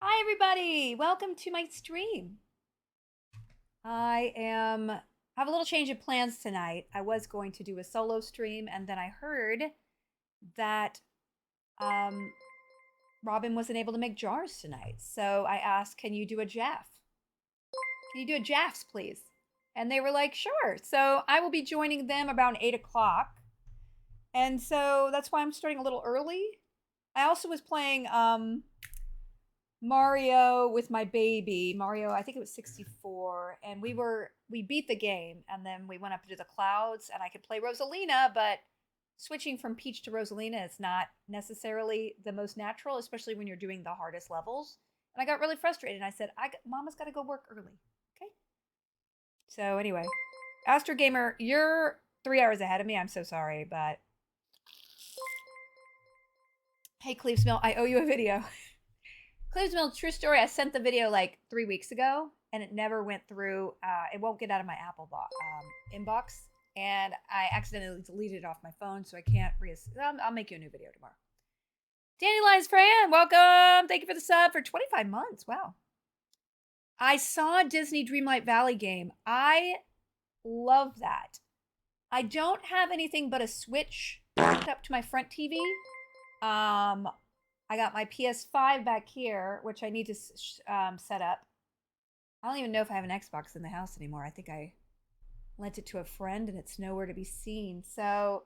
Hi everybody, welcome to my stream. I have a little change of plans tonight. I was going to do a solo stream and then I heard that um Robin wasn't able to make jars tonight. So I asked, "Can you do a Jaff? Can you do a Jaffs, please?" And they were like, "Sure." So I will be joining them around 8 o'clock. And so that's why I'm starting a little early. I also was playing Mario with my baby. Mario, I think it was 64, and we beat the game and then we went up into the clouds and I could play Rosalina, but switching from Peach to Rosalina is not necessarily the most natural, especially when you're doing the hardest levels. And I got really frustrated and I said, Mama's got to go work early." Okay? So anyway, Astro Gamer, you're 3 hours ahead of me. I'm so sorry, but hey Cleves Mill, I owe you a video. Cleves Mill, true story. I sent the video like 3 weeks ago, and it never went through. It won't get out of my Apple inbox, and I accidentally deleted it off my phone, so I can't I'll make you a new video tomorrow. Dandelions Fran, welcome. Thank you for the sub for 25 months. Wow. I saw Disney Dreamlight Valley game. I love that. I don't have anything but a Switch hooked up to my front TV. I got my PS5 back here, which I need to set up. I don't even know if I have an Xbox in the house anymore. I think I lent it to a friend and it's nowhere to be seen. So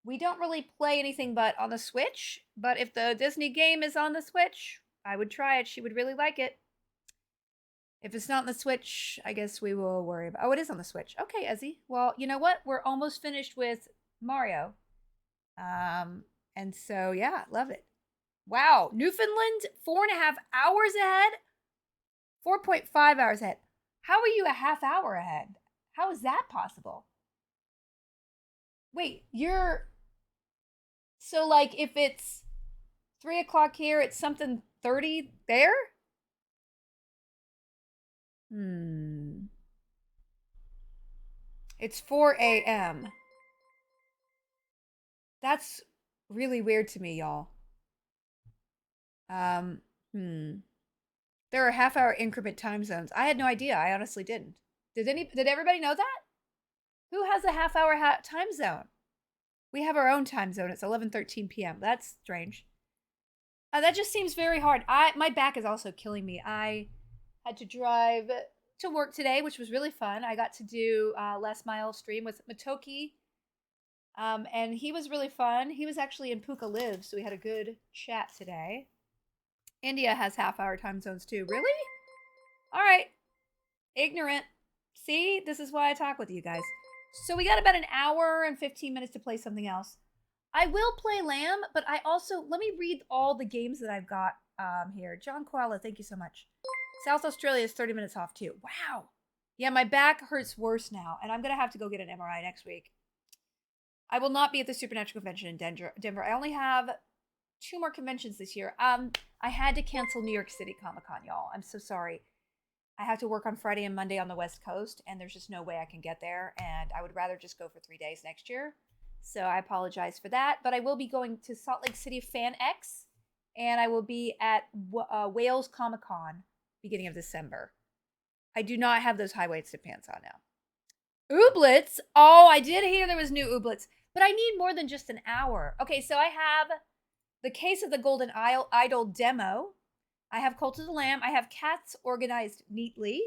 we don't really play anything but on the Switch. But if the Disney game is on the Switch, I would try it. She would really like it. If it's not on the Switch, I guess we will worry about. Oh, it is on the Switch. Okay, Ezzy. Well, you know what? We're almost finished with Mario. And so yeah, love it. Wow, Newfoundland, 4.5 hours ahead? 4.5 hours ahead. How are you a half hour ahead? How is that possible? Wait, you're. So, like, if it's 3 o'clock here, it's something 30 there? Hmm. It's 4 a.m. That's really weird to me, y'all. Um, hmm. There are half-hour increment time zones. I had no idea. I honestly didn't. Did everybody know that? Who has a half-hour time zone? We have our own time zone. It's 11:13 p.m. That's strange. That just seems very hard. My back is also killing me. I had to drive to work today, which was really fun. I got to do last mile stream with Matoki, and he was really fun. He was actually in Puka Live, so we had a good chat today. India has half-hour time zones too. Really? All right. Ignorant. See, this is why I talk with you guys. So we got about an hour and 15 minutes to play something else. I will play Lamb, but I also let me read all the games that I've got here. John Koala, thank you so much. South Australia is 30 minutes off too. Wow. Yeah, my back hurts worse now, and I'm gonna have to go get an MRI next week. I will not be at the Supernatural Convention in Denver. I only have 2 more conventions this year. I had to cancel New York City Comic Con, y'all. I'm so sorry. I have to work on Friday and Monday on the West Coast, and there's just no way I can get there. And I would rather just go for 3 days next year. So I apologize for that. But I will be going to Salt Lake City Fan X, and I will be at Wales Comic Con beginning of December. I do not have those high waisted pants on now. Ooblets? Oh, I did hear there was new Ooblets, but I need more than just an hour. Okay, so I have the Case of the Golden Idol demo. I have Cult of the Lamb. I have Cats Organized Neatly.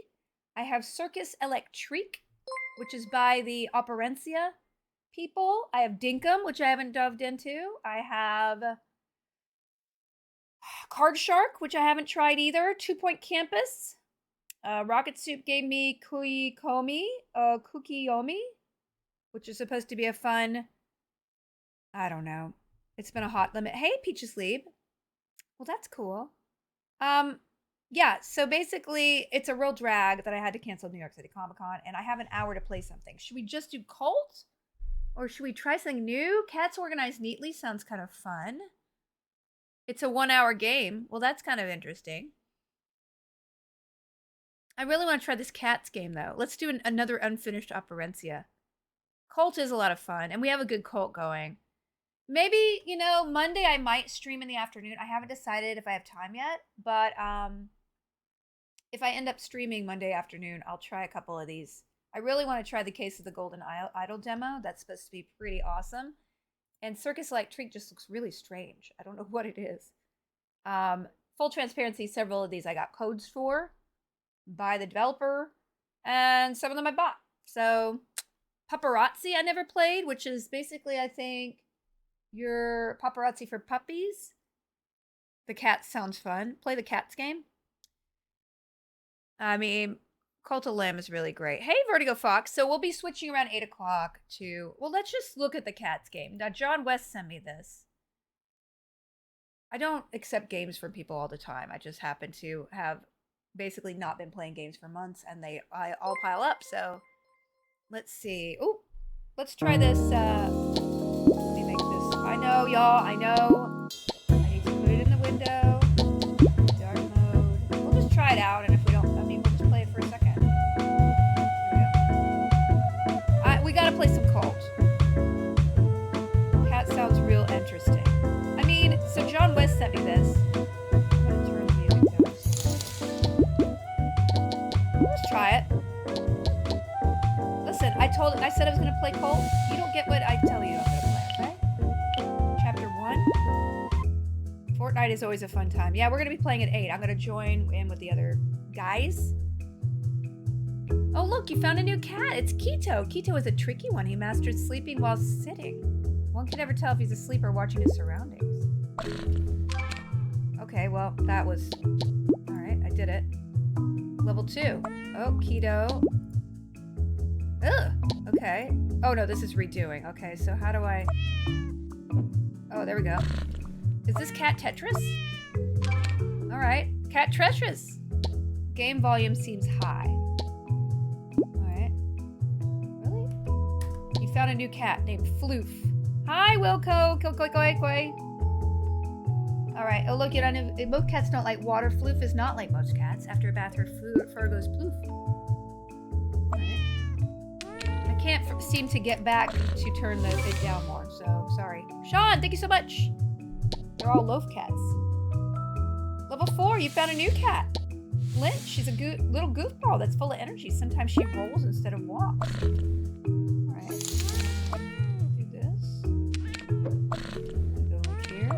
I have Circus Electrique, which is by the Operencia people. I have Dinkum, which I haven't dove into. I have Card Shark, which I haven't tried either. 2 Point Campus. Rocket Soup gave me Kukiyomi, which is supposed to be a fun. I don't know. It's been a hot limit. Hey, Peaches Leab. Well, that's cool. Yeah, so basically, it's a real drag that I had to cancel New York City Comic Con, and I have an hour to play something. Should we just do Cult? Or should we try something new? Cats Organized Neatly sounds kind of fun. It's a 1 hour game. Well, that's kind of interesting. I really want to try this Cats game, though. Let's do another unfinished Operencia. Cult is a lot of fun, and we have a good cult going. Maybe, you know, Monday I might stream in the afternoon. I haven't decided if I have time yet, but if I end up streaming Monday afternoon, I'll try a couple of these. I really want to try the Case of the Golden Idol demo. That's supposed to be pretty awesome. And Circus Like Treat just looks really strange. I don't know what it is. Full transparency, several of these I got codes for by the developer, and some of them I bought. So, Paparazzi I never played, which is basically, I think, your Paparazzi for puppies. The cat sounds fun. Play the cats game. I mean, Cult of Lamb is really great. Hey, Vertigo Fox. So we'll be switching around 8 o'clock to... Well, let's just look at the cats game. Now, John West sent me this. I don't accept games from people all the time. I just happen to have basically not been playing games for months, and they all pile up. So let's see. Oh, let's try this. Let me make this. I know, y'all. I know. I need to put it in the window. Dark mode. We'll just try it out, and if we don't, I mean, we'll just play it for a second. Here we go. We gotta play some Cult. Cat sounds real interesting. I mean, so John West sent me this. I'm gonna turn the music down. Let's try it. Listen, I said I was gonna play Cult. You don't get what I tell you I'm gonna play, okay? Chapter 1. Fortnite is always a fun time. Yeah, we're gonna be playing at 8. I'm gonna join in with the other guys. Oh, look, you found a new cat. It's Keto. Keto is a tricky one. He mastered sleeping while sitting. One can never tell if he's asleep or watching his surroundings. Okay, well, that was... Alright, I did it. Level 2. Oh, Keto. Ugh! Okay. Oh, no, this is redoing. Okay, so how do I... Oh, there we go. Is this Cat Tetris? Alright. Cat Tetris! Game volume seems high. Alright. Really? You found a new cat named Floof. Hi, Wilco. Alright. Oh, look, most cats don't like water. Floof is not like most cats. After a bath, her fur goes ploof. Alright. I can't seem to get back to turn it down more, so sorry. Sean, thank you so much. They're all loaf cats. Level 4, you found a new cat. Lynch, she's a little goofball that's full of energy. Sometimes she rolls instead of walks. Alright. Do this. Go here.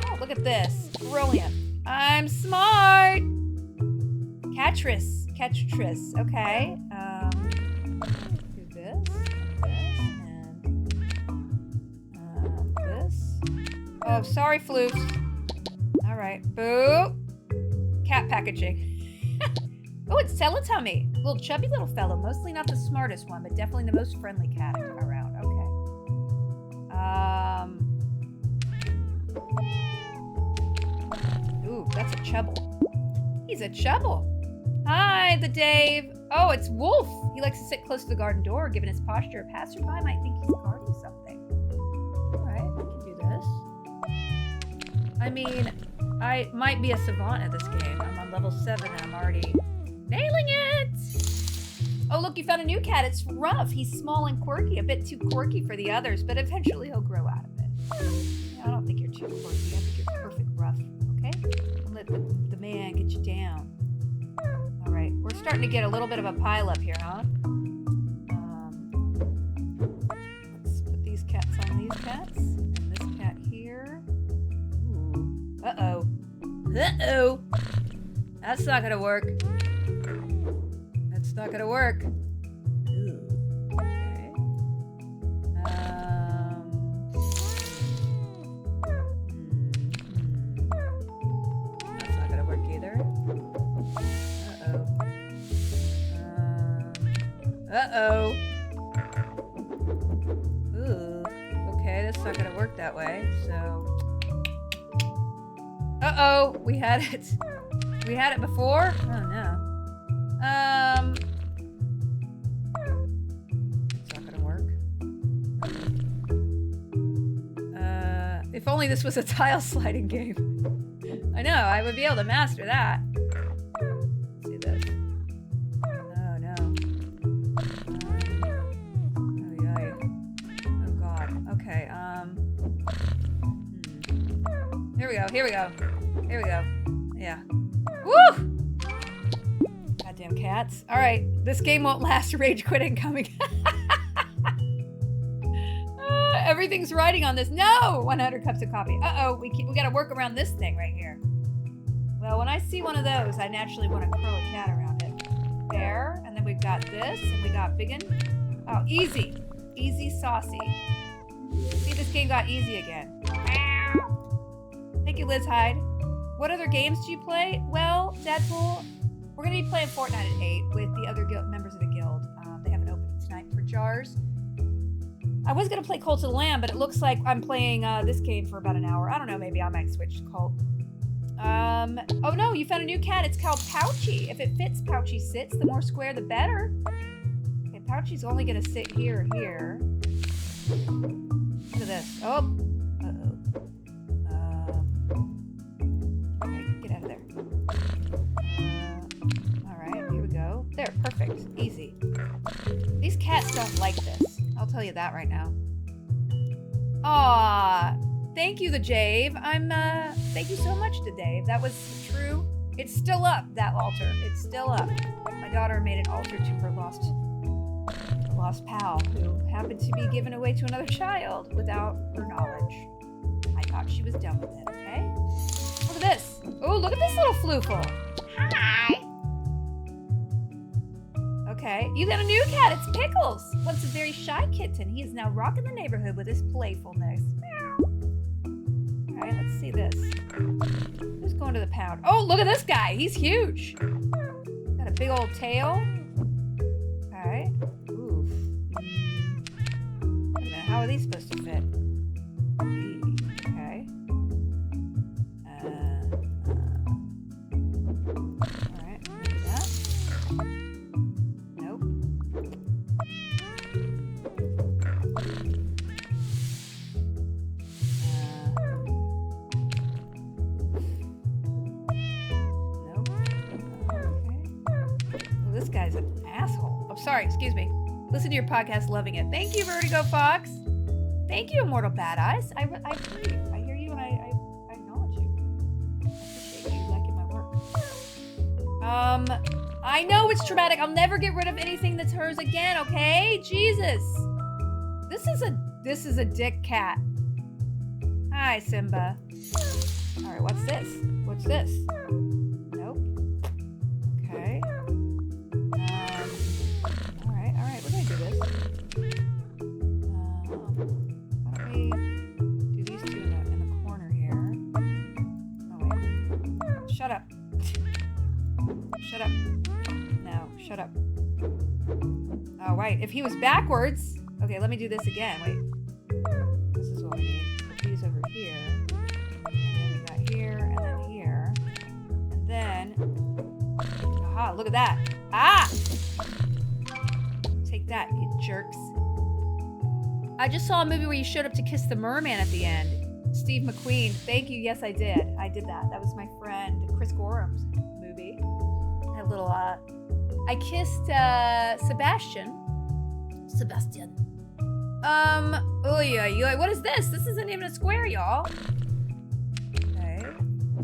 Oh, look at this. Brilliant. I'm smart! Catris. Okay. Do this. And this. Oh, sorry, Floof. Alright. Boo! Cat packaging. Oh, it's Teletubby. Little chubby little fellow. Mostly not the smartest one, but definitely the most friendly cat around. Okay. Ooh, that's a Chubble. He's a Chubble. Hi, the Dave. Oh, it's Wolf. He likes to sit close to the garden door. Given his posture, a passerby might think he's guarding something. Alright, we can do this. I mean... I might be a savant at this game. I'm on level 7 and I'm already nailing it! Oh, look, you found a new cat. It's Ruff. He's small and quirky. A bit too quirky for the others, but eventually he'll grow out of it. I don't think you're too quirky. I think you're perfect, Ruff. Okay? Don't let the man get you down. Alright, we're starting to get a little bit of a pile up here, huh? Let's put these cats on these cats. And this cat here. Uh-oh. Uh-oh. That's not gonna work. That's not gonna work. Ooh. Okay. That's not gonna work either. Uh-oh. Ooh. Okay, that's not gonna work that way, so... Uh-oh, we had it. We had it before? Oh, no. It's not gonna work. If only this was a tile sliding game. I know, I would be able to master that. Let's see this. Oh, no. Oh, yay. Oh, God. Okay, we go. Here we go. Here we go. Yeah. Woo! Goddamn cats. All right. This game won't last. Rage quit incoming. Everything's riding on this. No! 100 cups of coffee. Uh-oh. We got to work around this thing right here. Well, when I see one of those, I naturally want to curl a cat around it. There. And then we've got this. And we got biggin. Oh, easy. Easy saucy. See, this game got easy again. Thank you, Liz Hyde. What other games do you play? Well, Deadpool, we're going to be playing Fortnite at 8 with the other members of the guild. They have an opening tonight for jars. I was going to play Cult of the Lamb, but it looks like I'm playing this game for about an hour. I don't know, maybe I might switch to Cult. Oh no, you found a new cat. It's called Pouchy. If it fits Pouchy sits, the more square, the better. Okay, Pouchy's only going to sit here or here. Look at this. Oh. Okay, get out of there. Alright, here we go. There, perfect. Easy. These cats don't like this. I'll tell you that right now. Aw. Thank you, the Jave. Thank you so much to Dave. That was true. It's still up, that altar. It's still up. My daughter made an altar to her lost pal, who happened to be given away to another child without her knowledge. I thought she was done with it, okay? Look at this. Oh, look at this little floofle. Hi. Okay, you got a new cat. It's Pickles. Once a very shy kitten, he is now rocking the neighborhood with his playfulness. All right, let's see this. Who's going to the pound? Oh, look at this guy. He's huge. Got a big old tail. All right. Oof. Wait a minute, how are these supposed to fit? Okay. All right, maybe that. Nope. Nope. Okay. Well, this guy's an asshole. Oh, sorry, excuse me. Listen to your podcast, loving it. Thank you, Vertigo Fox. Thank you, Immortal Bad Eyes. I hear you. I hear you and I acknowledge you. I appreciate you liking my work. I know it's traumatic. I'll never get rid of anything that's hers again, okay? Jesus. This is a dick cat. Hi, Simba. All right, what's this? What's this? Nope. Okay. All right. We're gonna do this. Why don't we do these two in the corner here? Oh wait. Shut up. Shut up. No, shut up. Oh right. If he was backwards. Okay, let me do this again. Wait. This is what we need. Put these over here. And then we got here and then here. And then. Aha, look at that. Ah! Take that, you jerks. I just saw a movie where you showed up to kiss the merman at the end. Steve McQueen. Thank you. Yes, I did. I did that. That was my friend Chris Gorham's movie. A little, I kissed, Sebastian. Oh yeah. What is this? This isn't even a square, y'all. Okay. I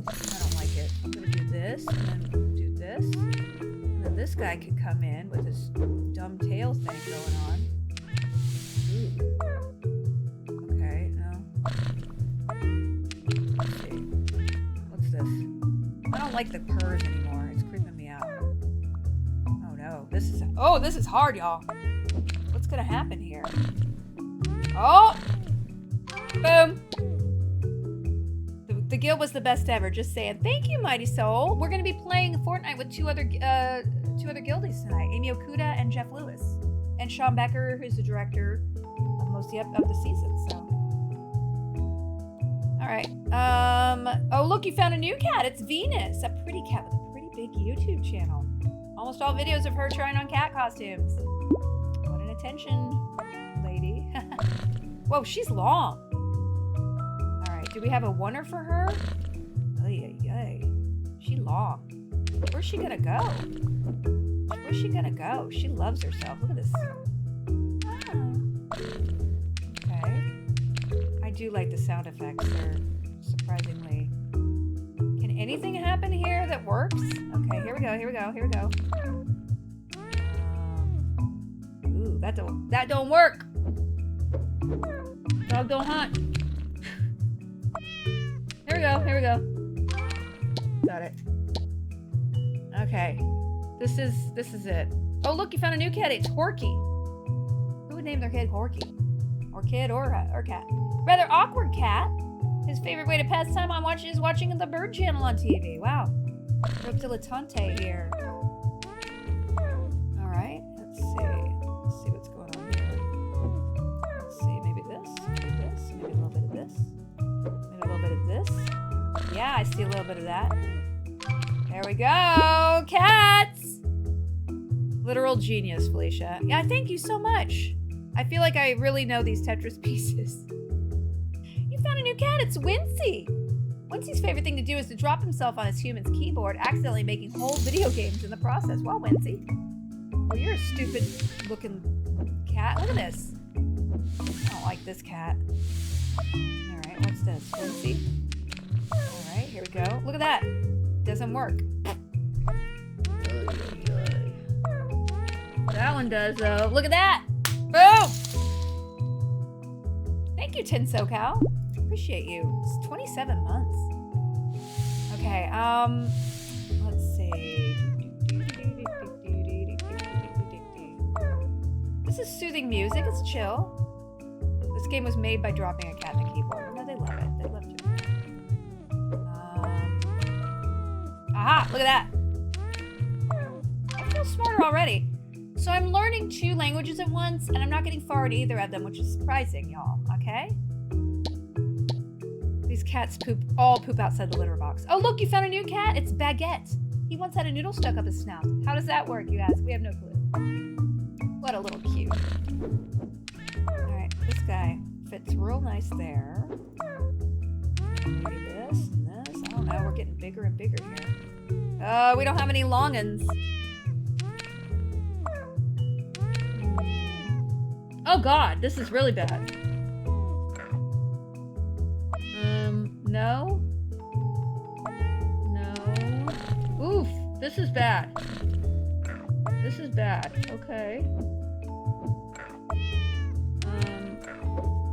don't like it. I'm gonna do this, and then do this. And then this guy could come in with his dumb tail thing going on. Ooh. Okay, no. Let's see. What's this? I don't like the purrs anymore. It's creeping me out. Oh no. This is hard, y'all. What's gonna happen here? Oh! Boom! The guild was the best ever. Just saying. Thank you, Mighty Soul. We're gonna be playing Fortnite with two other guildies tonight. Amy Okuda and Jeff Lewis. And Sean Becker, who's the director of most of the season, so. Alright. Oh look, you found a new cat. It's Venus. A pretty cat with a pretty big YouTube channel. Almost all videos of her trying on cat costumes. What an attention, lady. Whoa, she's long. Alright, do we have a oneer for her? Ay. She long. Where's she gonna go? Where's she gonna go? She loves herself. Look at this. Okay. I do like the sound effects. They're surprisingly anything happen here that works? Okay, here we go, here we go, here we go. Ooh, that don't work. Dog don't hunt. Here we go, here we go. Got it. Okay. This is it. Oh, look, you found a new cat. It's Corky. Who would name their kid Corky? Or kid or cat? Rather awkward cat. His favorite way to pass time is watching the Bird Channel on TV. Wow. Real dilettante here. Alright, let's see. Let's see what's going on here. Let's see, maybe this, maybe a little bit of this. Maybe a little bit of this. Yeah, I see a little bit of that. There we go! Cats! Literal genius, Felicia. Yeah, thank you so much. I feel like I really know these Tetris pieces. You found a new cat. It's Wincy. Wincy's favorite thing to do is to drop himself on his human's keyboard, accidentally making whole video games in the process. Wow, Wincy. Well, you're a stupid-looking cat. Look at this. I don't like this cat. Alright, what's this? Wincy. Alright, here we go. Look at that. Doesn't work. That one does, though. Look at that! Boom! Thank you, Tin SoCal. Appreciate you. It's 27 months. Okay, let's see. This is soothing music. It's chill. This game was made by dropping a cat in the keyboard. No, they love it. They love it. Aha! Look at that. I feel smarter already. So I'm learning 2 languages at once, and I'm not getting far at either of them, which is surprising, y'all. Okay? These cats all poop outside the litter box. Oh, look, you found a new cat. It's Baguette. He once had a noodle stuck up his snout. How does that work, you ask? We have no clue. What a little cute. Alright, this guy fits real nice there. Maybe this and this. I don't know. We're getting bigger and bigger here. We don't have any longins. Oh god, this is really bad. No. No. Oof, this is bad. This is bad. Okay.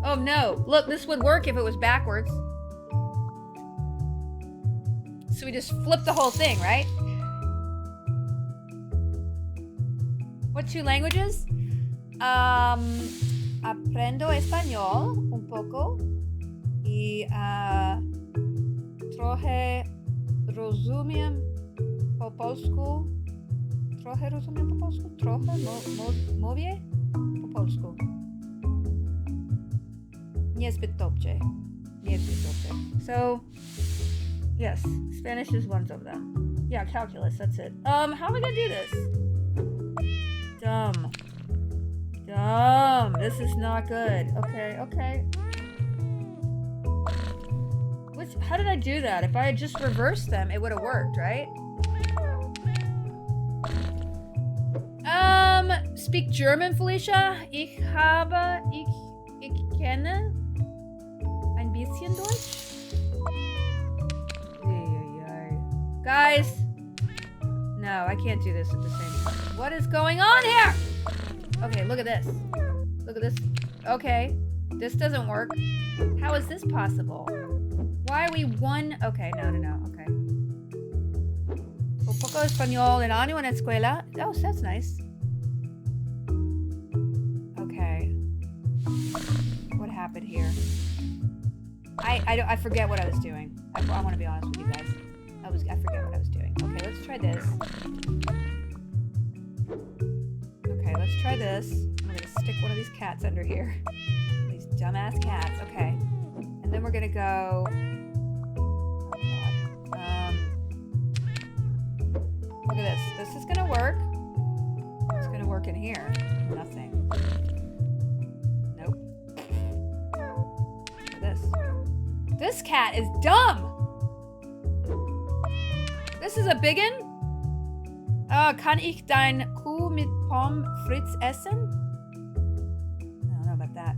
Oh no. Look, this would work if it was backwards. So we just flip the whole thing, right? What 2 languages? Aprendo español un poco y trochę rozumiem po polsku. Trochę rozumiem po polsku? Trochę mówię po polsku. Niezbyt dobrze. Niezbyt dobrze. So, yes, Spanish is one of them. Yeah, calculus, that's it. How am I gonna do this? Dumb. This is not good. Okay, okay. How did I do that? If I had just reversed them, it would have worked, right? Speak German, Felicia? Ich kenne ein bisschen Deutsch. Guys! No, I can't do this at the same time. What is going on here? Okay, look at this. Look at this. Okay. This doesn't work. How is this possible? Why are we one? Okay, no. Okay. Un poco español en año en la escuela. Oh, that's nice. Okay. What happened here? I forget what I was doing. I want to be honest with you guys. I forget what I was doing. Okay, let's try this. Okay, let's try this. I'm gonna stick one of these cats under here. These dumbass cats. Okay. And then we're gonna go... Oh, God. Look at this. This is gonna work. It's gonna work in here. Nothing. Nope. Look at this. This cat is dumb! This is a biggin? Kann ich dein Kuh mit Pommes frites essen? I don't know about that.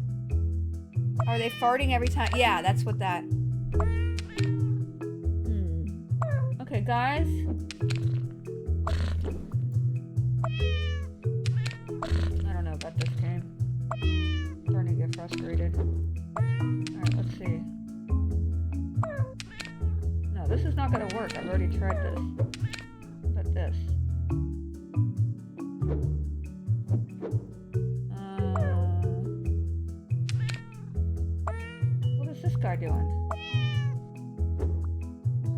Are they farting every time? Yeah, that's what that... Okay, guys. I don't know about this game. I'm starting to get frustrated. Alright, let's see. No, this is not gonna work. I've already tried this. What about this? What is this guy doing?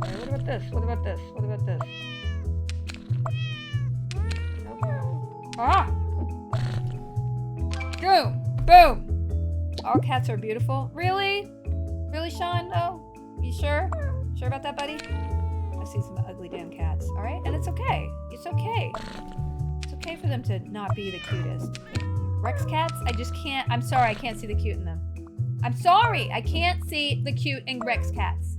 Okay, what about this? What about this? What about this? Nope. Ah! Boom! Boom! All cats are beautiful. Really? Really, Sean? No? You sure? Sure about that, buddy? I see some ugly damn cats. Alright? And it's okay. It's okay. It's okay for them to not be the cutest. Rex cats? I just can't. I'm sorry, I can't see the cute in them. I'm sorry! I can't see the cute in Rex cats.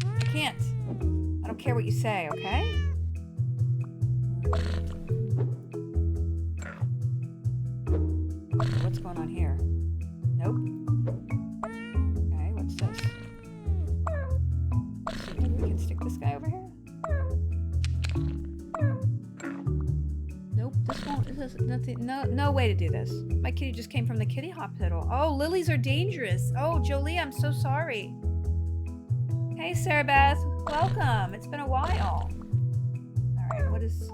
I can't. I don't care what you say, okay? What's going on here? Nope. Okay, what's this? Let's see, maybe we can stick this guy over here? Nope, this won't. This is nothing. No way to do this. My kitty just came from the kitty hospital. Oh, lilies are dangerous. Oh, Jolie, I'm so sorry. Hey, Sarah Beth. Welcome. It's been a while. Alright, what is...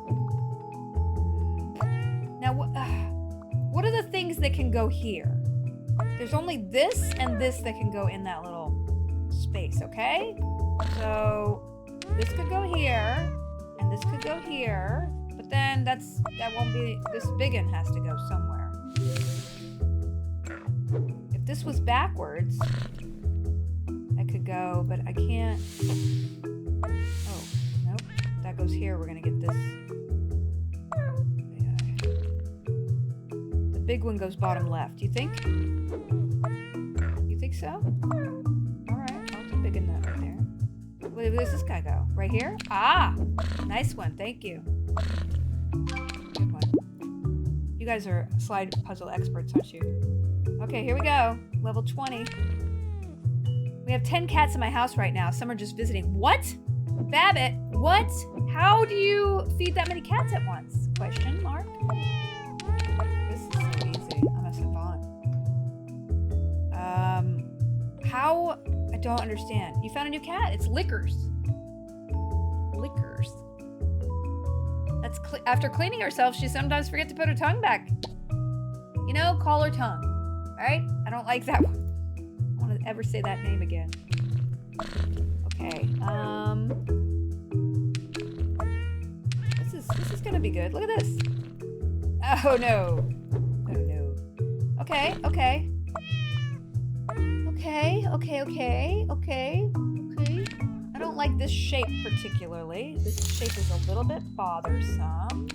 Now, what are the things that can go here? There's only this and this that can go in that little space, okay? So, this could go here, and this could go here, but then that won't be... This big one has to go somewhere. If this was backwards... could go, but I can't. Oh, nope. That goes here. We're gonna get this. Yeah. The big one goes bottom left. You think? You think so? Alright, I'll put big in that right there. Where does this guy go? Right here? Ah! Nice one. Thank you. Good one. You guys are slide puzzle experts, aren't you? Okay, here we go. Level 20. We have 10 cats in my house right now. Some are just visiting. What? Babbitt, what? How do you feed that many cats at once? Question mark. This is so easy. I'm a savant. How? I don't understand. You found a new cat? It's Lickers. Lickers. That's after cleaning herself, she sometimes forgets to put her tongue back. You know, call her tongue. Alright? I don't like that one. Ever say that name again. Okay, this is gonna be good. Look at this. Oh no. Oh no. Okay. I don't like this shape particularly. This shape is a little bit bothersome.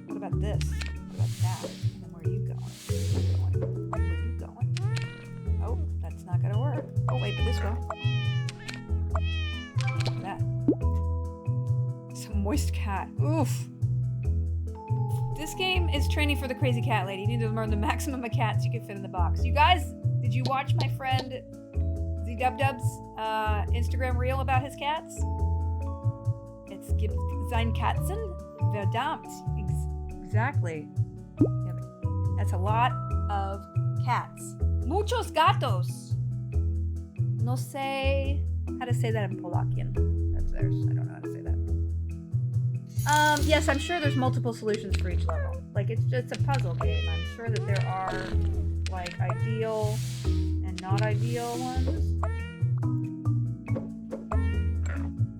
What about this? What about that? And then where are you going? Gonna work. Oh wait, but this will. Look at that. Some moist cat. Oof. This game is training for the crazy cat lady. You need to learn the maximum of cats you can fit in the box. You guys, did you watch my friend Z-Dub-Dub's Instagram reel about his cats? It's gibt sein Katzen verdammt. Exactly. Yeah, that's a lot of cats. Muchos gatos. No sé how to say that in Polakian. That's theirs. I don't know how to say that. Yes, I'm sure there's multiple solutions for each level. Like, it's just a puzzle game. I'm sure that there are, like, ideal and not ideal ones.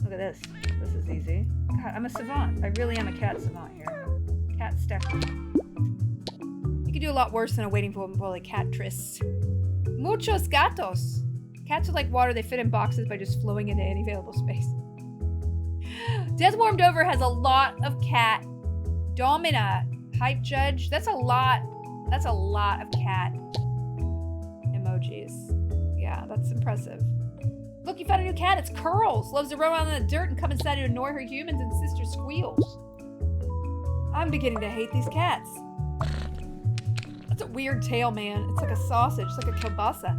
Look at this. This is easy. God, I'm a savant. I really am a cat savant here. Cat stacker. You could do a lot worse than a waiting for a cat tryst. Muchos gatos. Cats are like water. They fit in boxes by just flowing into any available space. Death Warmed Over has a lot of cat. Domina. Hype Judge. That's a lot of cat emojis. Yeah, that's impressive. Look, you found a new cat. It's Curls. Loves to roll around in the dirt and come inside to annoy her humans and sister squeals. I'm beginning to hate these cats. That's a weird tail, man. It's like a sausage. It's like a kielbasa.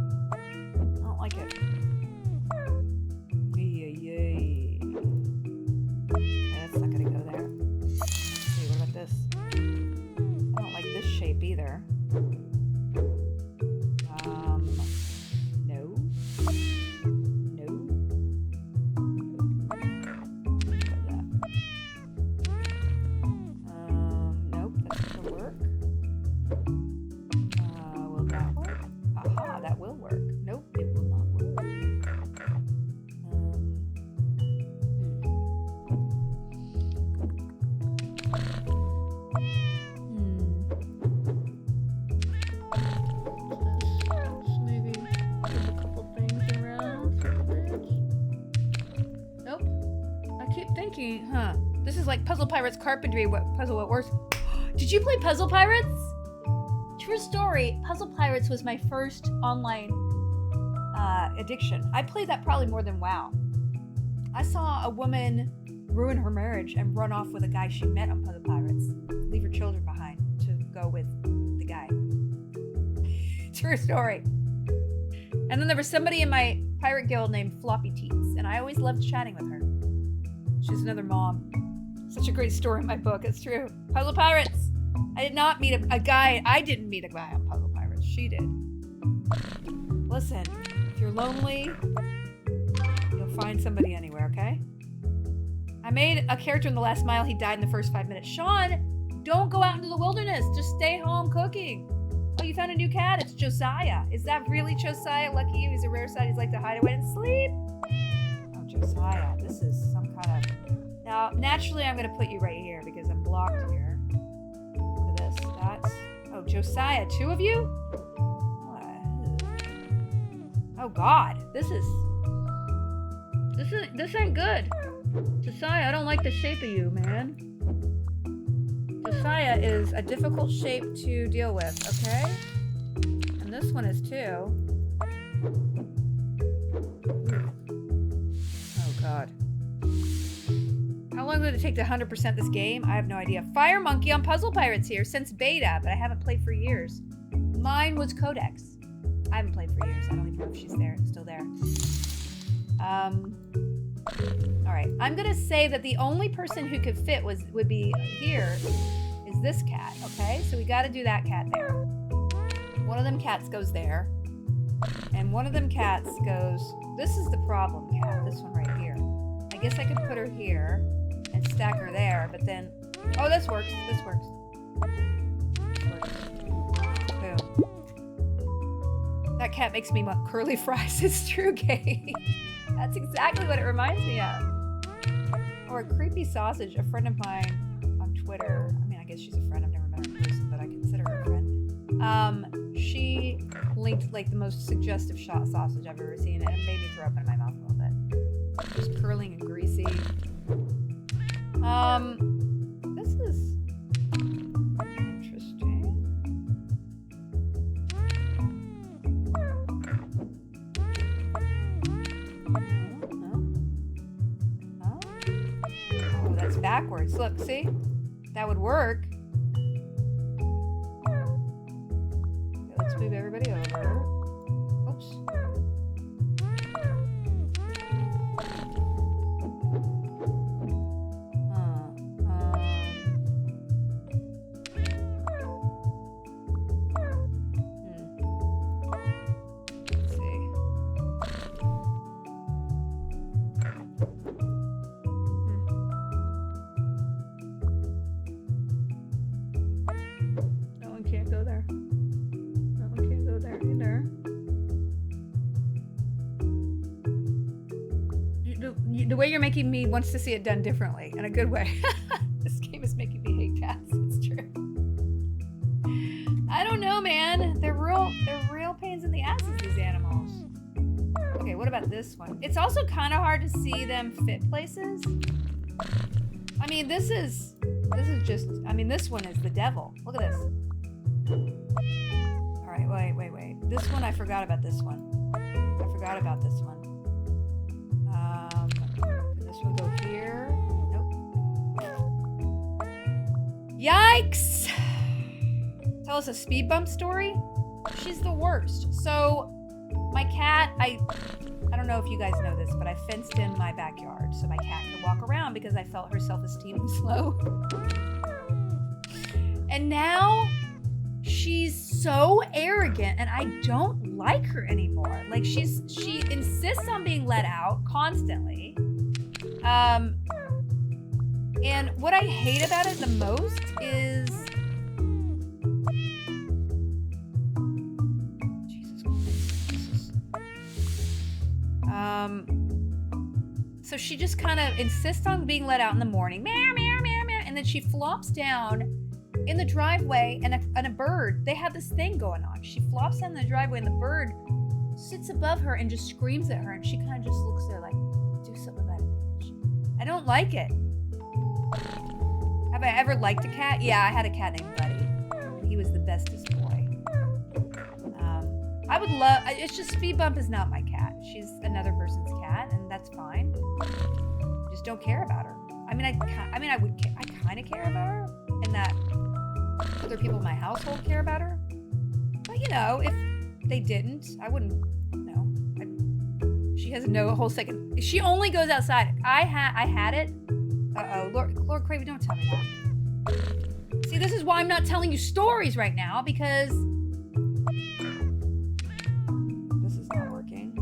thinking, this is like Puzzle Pirates carpentry. What works? Did you play Puzzle Pirates? True story. Puzzle Pirates was my first online addiction. I played that probably more than WoW. I saw a woman ruin her marriage and run off with a guy she met on Puzzle Pirates. Leave her children behind to go with the guy. True story. And then there was somebody in my pirate guild named Floppy Teats, and I always loved chatting with her. She's another mom. Such a great story in my book. It's true. Puzzle Pirates. I did not meet a guy. I didn't meet a guy on Puzzle Pirates. She did. Listen, if you're lonely, you'll find somebody anywhere, okay? I made a character in The Last Mile. He died in the first 5 minutes. Sean, don't go out into the wilderness. Just stay home cooking. Oh, you found a new cat. It's Josiah. Is that really Josiah? Lucky you. He's a rare sight. He's like to hide away and sleep. Oh, Josiah. This is some kind of... Now, naturally, I'm going to put you right here because I'm blocked here. Look at this. That's... Oh, Josiah. 2 of you? What? Oh, God. This ain't good. Josiah, I don't like the shape of you, man. Josiah is a difficult shape to deal with, okay? And this one is too. Oh, God. How long did it take to 100% this game? I have no idea. Fire Monkey on Puzzle Pirates here since beta, but I haven't played for years. Mine was Codex. I haven't played for years. I don't even know if she's still there. All right. I'm gonna say that the only person who could fit would be here is this cat. Okay, so we got to do that cat there. One of them cats goes there, and one of them cats goes. This is the problem cat. This one right here. I guess I could put her here and stack her there, but then. Oh, this works. This works. Boom. That cat makes me want curly fries. It's true, Kate. That's exactly what it reminds me of. Or a creepy sausage. A friend of mine on Twitter. I mean, I guess she's a friend. I've never met her in person, but I consider her a friend. She linked like the most suggestive sausage I've ever seen, and it made me throw up in my mouth a little bit. Just curling and greasy. This is interesting. Oh, that's backwards. Look, see? That would work. Okay, let's move everybody over. Oops. The way you're making me wants to see it done differently, in a good way. This game is making me hate cats. It's true. I don't know, man. They're real pains in the asses, these animals. Okay, what about this one? It's also kind of hard to see them fit places. I mean, this is just, I mean, this one is the devil. Look at this. All right, wait. This one, I forgot about this one. I forgot about this one. This one go here. Nope. Yikes! Tell us a speed bump story? She's the worst. So, my cat, I don't know if you guys know this, but I fenced in my backyard so my cat could walk around because I felt her self-esteem was low. And now, she's so arrogant and I don't like her anymore. Like, she insists on being let out constantly. And what I hate about it the most is... Jesus Christ. So she just kind of insists on being let out in the morning. Meow, meow, meow, meow. And then she flops down in the driveway and a bird, they have this thing going on. She flops down the driveway and the bird sits above her and just screams at her. And she kind of just looks there like, do something about it, bitch. I don't like it. Have I ever liked a cat? Yeah, I had a cat named Buddy. He was the bestest boy. I would love, it's just Speed Bump is not my cat. She's another person's cat, and that's fine. I just don't care about her. I kind of care about her, and that other people in my household care about her. But you know, if they didn't, I wouldn't, she has no whole second. She only goes outside. I had it. Uh-oh, Lord Craven, don't tell me that. See, this is why I'm not telling you stories right now, because this is not working.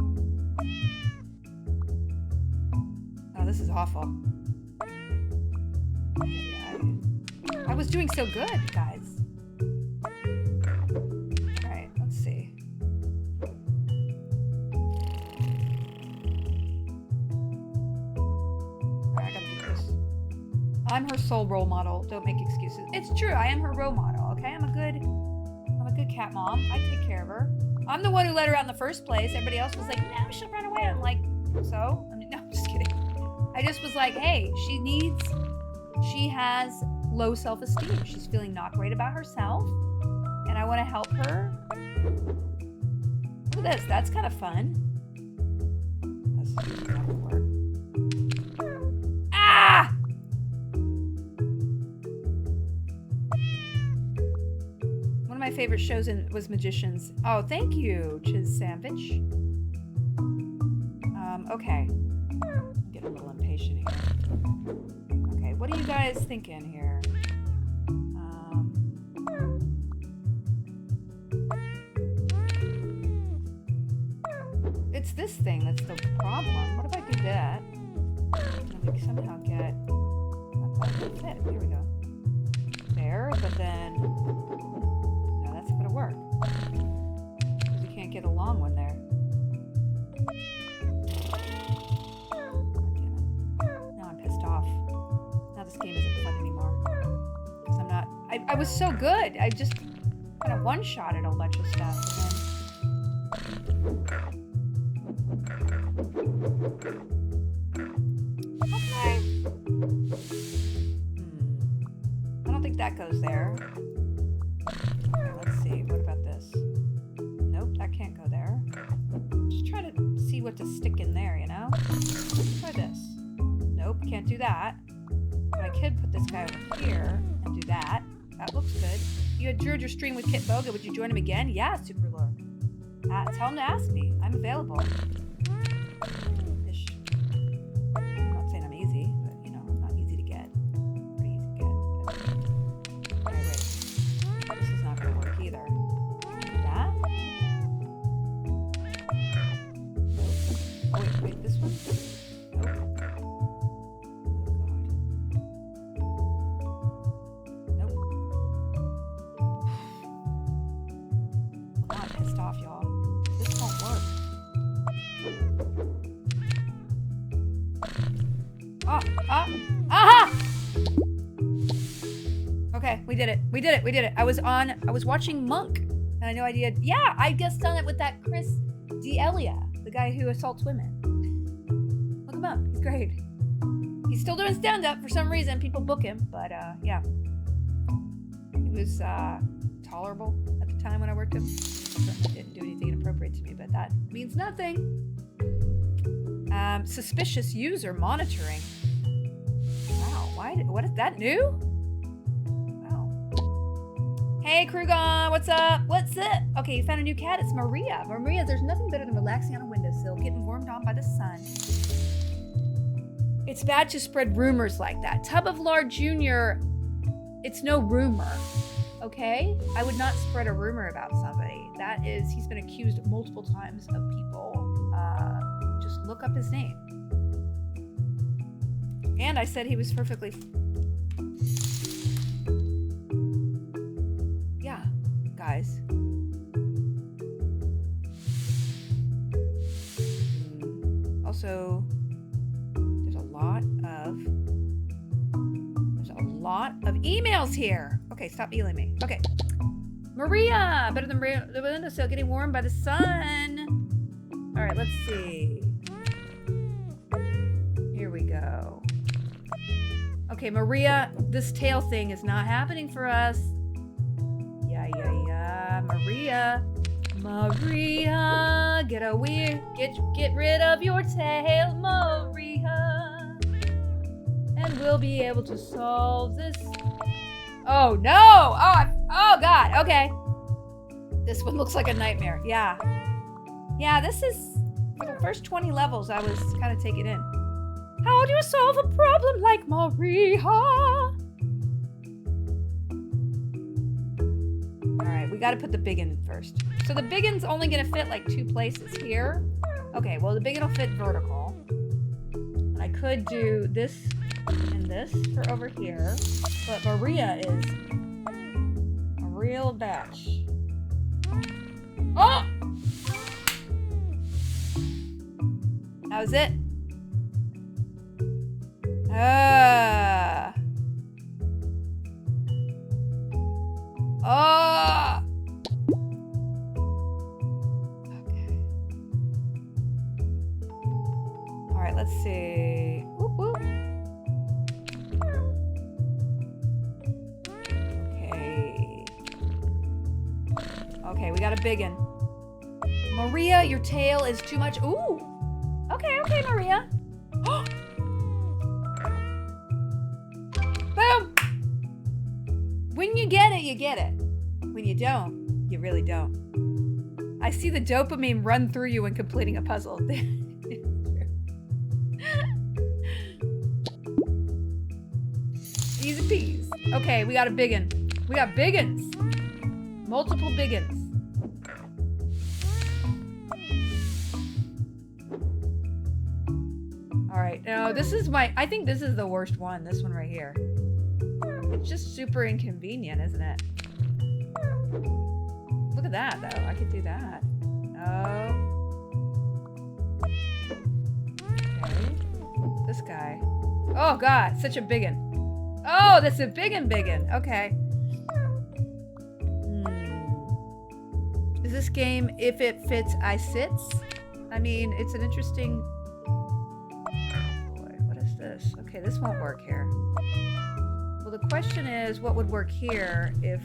Oh, this is awful. I was doing so good, guys. Alright, let's see. Alright, I gotta do this. I'm her sole role model. Don't make excuses. It's true, I am her role model, okay? I'm a good cat mom. I take care of her. I'm the one who let her out in the first place. Everybody else was like, no, she'll run away. I'm like, so? I mean, no, I'm just kidding. I just was like, hey, she has low self-esteem. She's feeling not great about herself, and I want to help her. Look at this. That's kind of fun. That's not gonna work. Ah! One of my favorite shows was Magicians. Oh, thank you, Chiz Sandwich. Okay. I'm getting a little impatient here. Okay, what are you guys thinking here? It's this thing that's the problem. What if I do that? And we somehow get a fit. Here we go. There, but then no, that's gonna work. Because we can't get a long one there. Now I'm pissed off. Now this game isn't fun anymore. Because I'm not. I was so good. I just kind of one-shotted a bunch of stuff. Okay. I don't think that goes there. Okay, let's see. What about this? Nope, that can't go there. Just try to see what to stick in there, you know? Let's try this. Nope, can't do that. But I could put this guy over here and do that. That looks good. You enjoyed your stream with Kit Boga. Would you join him again? Yeah, Super Lord. Tell him to ask me. I'm available. Ish. I'm not saying I'm easy, but you know, I'm not easy to get. Pretty easy to get. Alright, wait. This is not going to work either. That? Oh, wait, this one? Nope. Okay, we did it. We did it. We did it. I was watching Monk, and I know I did. Yeah, I guest on it with that Chris D'Elia, the guy who assaults women. Look him up. He's great. He's still doing stand-up for some reason. People book him, but yeah. He was tolerable at the time when I worked him. Certainly didn't do anything inappropriate to me, but that means nothing. Suspicious user monitoring. Wow, what is that new? Wow. Hey, Krugon, what's up? What's up? Okay, you found a new cat. It's Maria. Maria, there's nothing better than relaxing on a windowsill, getting warmed on by the sun. It's bad to spread rumors like that. Tub of Lard Jr., it's no rumor, okay? I would not spread a rumor about somebody. That is, he's been accused multiple times of people. Just look up his name. And I said he was perfectly... Yeah, guys. Also, there's a lot of emails here. Okay, stop emailing me. Okay. Maria, better than the windowsill, getting warm by the sun. All right, let's see. Here we go. Okay, Maria, this tail thing is not happening for us. Yeah. Maria, get rid of your tail, Maria, and we'll be able to solve this. Oh no! Oh God. Okay. This one looks like a nightmare. Yeah. This is for the first 20 levels. I was kind of taken in. How do you solve a problem like Maria? Alright, we gotta put the big in first. So the big one's only gonna fit like 2 places here. Okay, well the big one will fit vertical. And I could do this and this for over here. But Maria is a real batch. Oh! How's it? Okay. All right, let's see. Whoop, whoop. Okay, we got a big one. Maria, your tail is too much. Ooh. Okay, Maria. Boom! When you get it, you get it. When you don't, you really don't. I see the dopamine run through you when completing a puzzle. Easy peas. Okay, we got a big one. We got big uns. Multiple big uns. Alright, now this is I think this is the worst one, this one right here. It's just super inconvenient, isn't it? Look at that, though. I could do that. Oh. Okay. This guy. Oh, God, such a big one. Oh, that's a big one. Okay. Is this game, if it fits, I sits? I mean, it's an interesting... This. Okay, this won't work here. Well, the question is, what would work here if...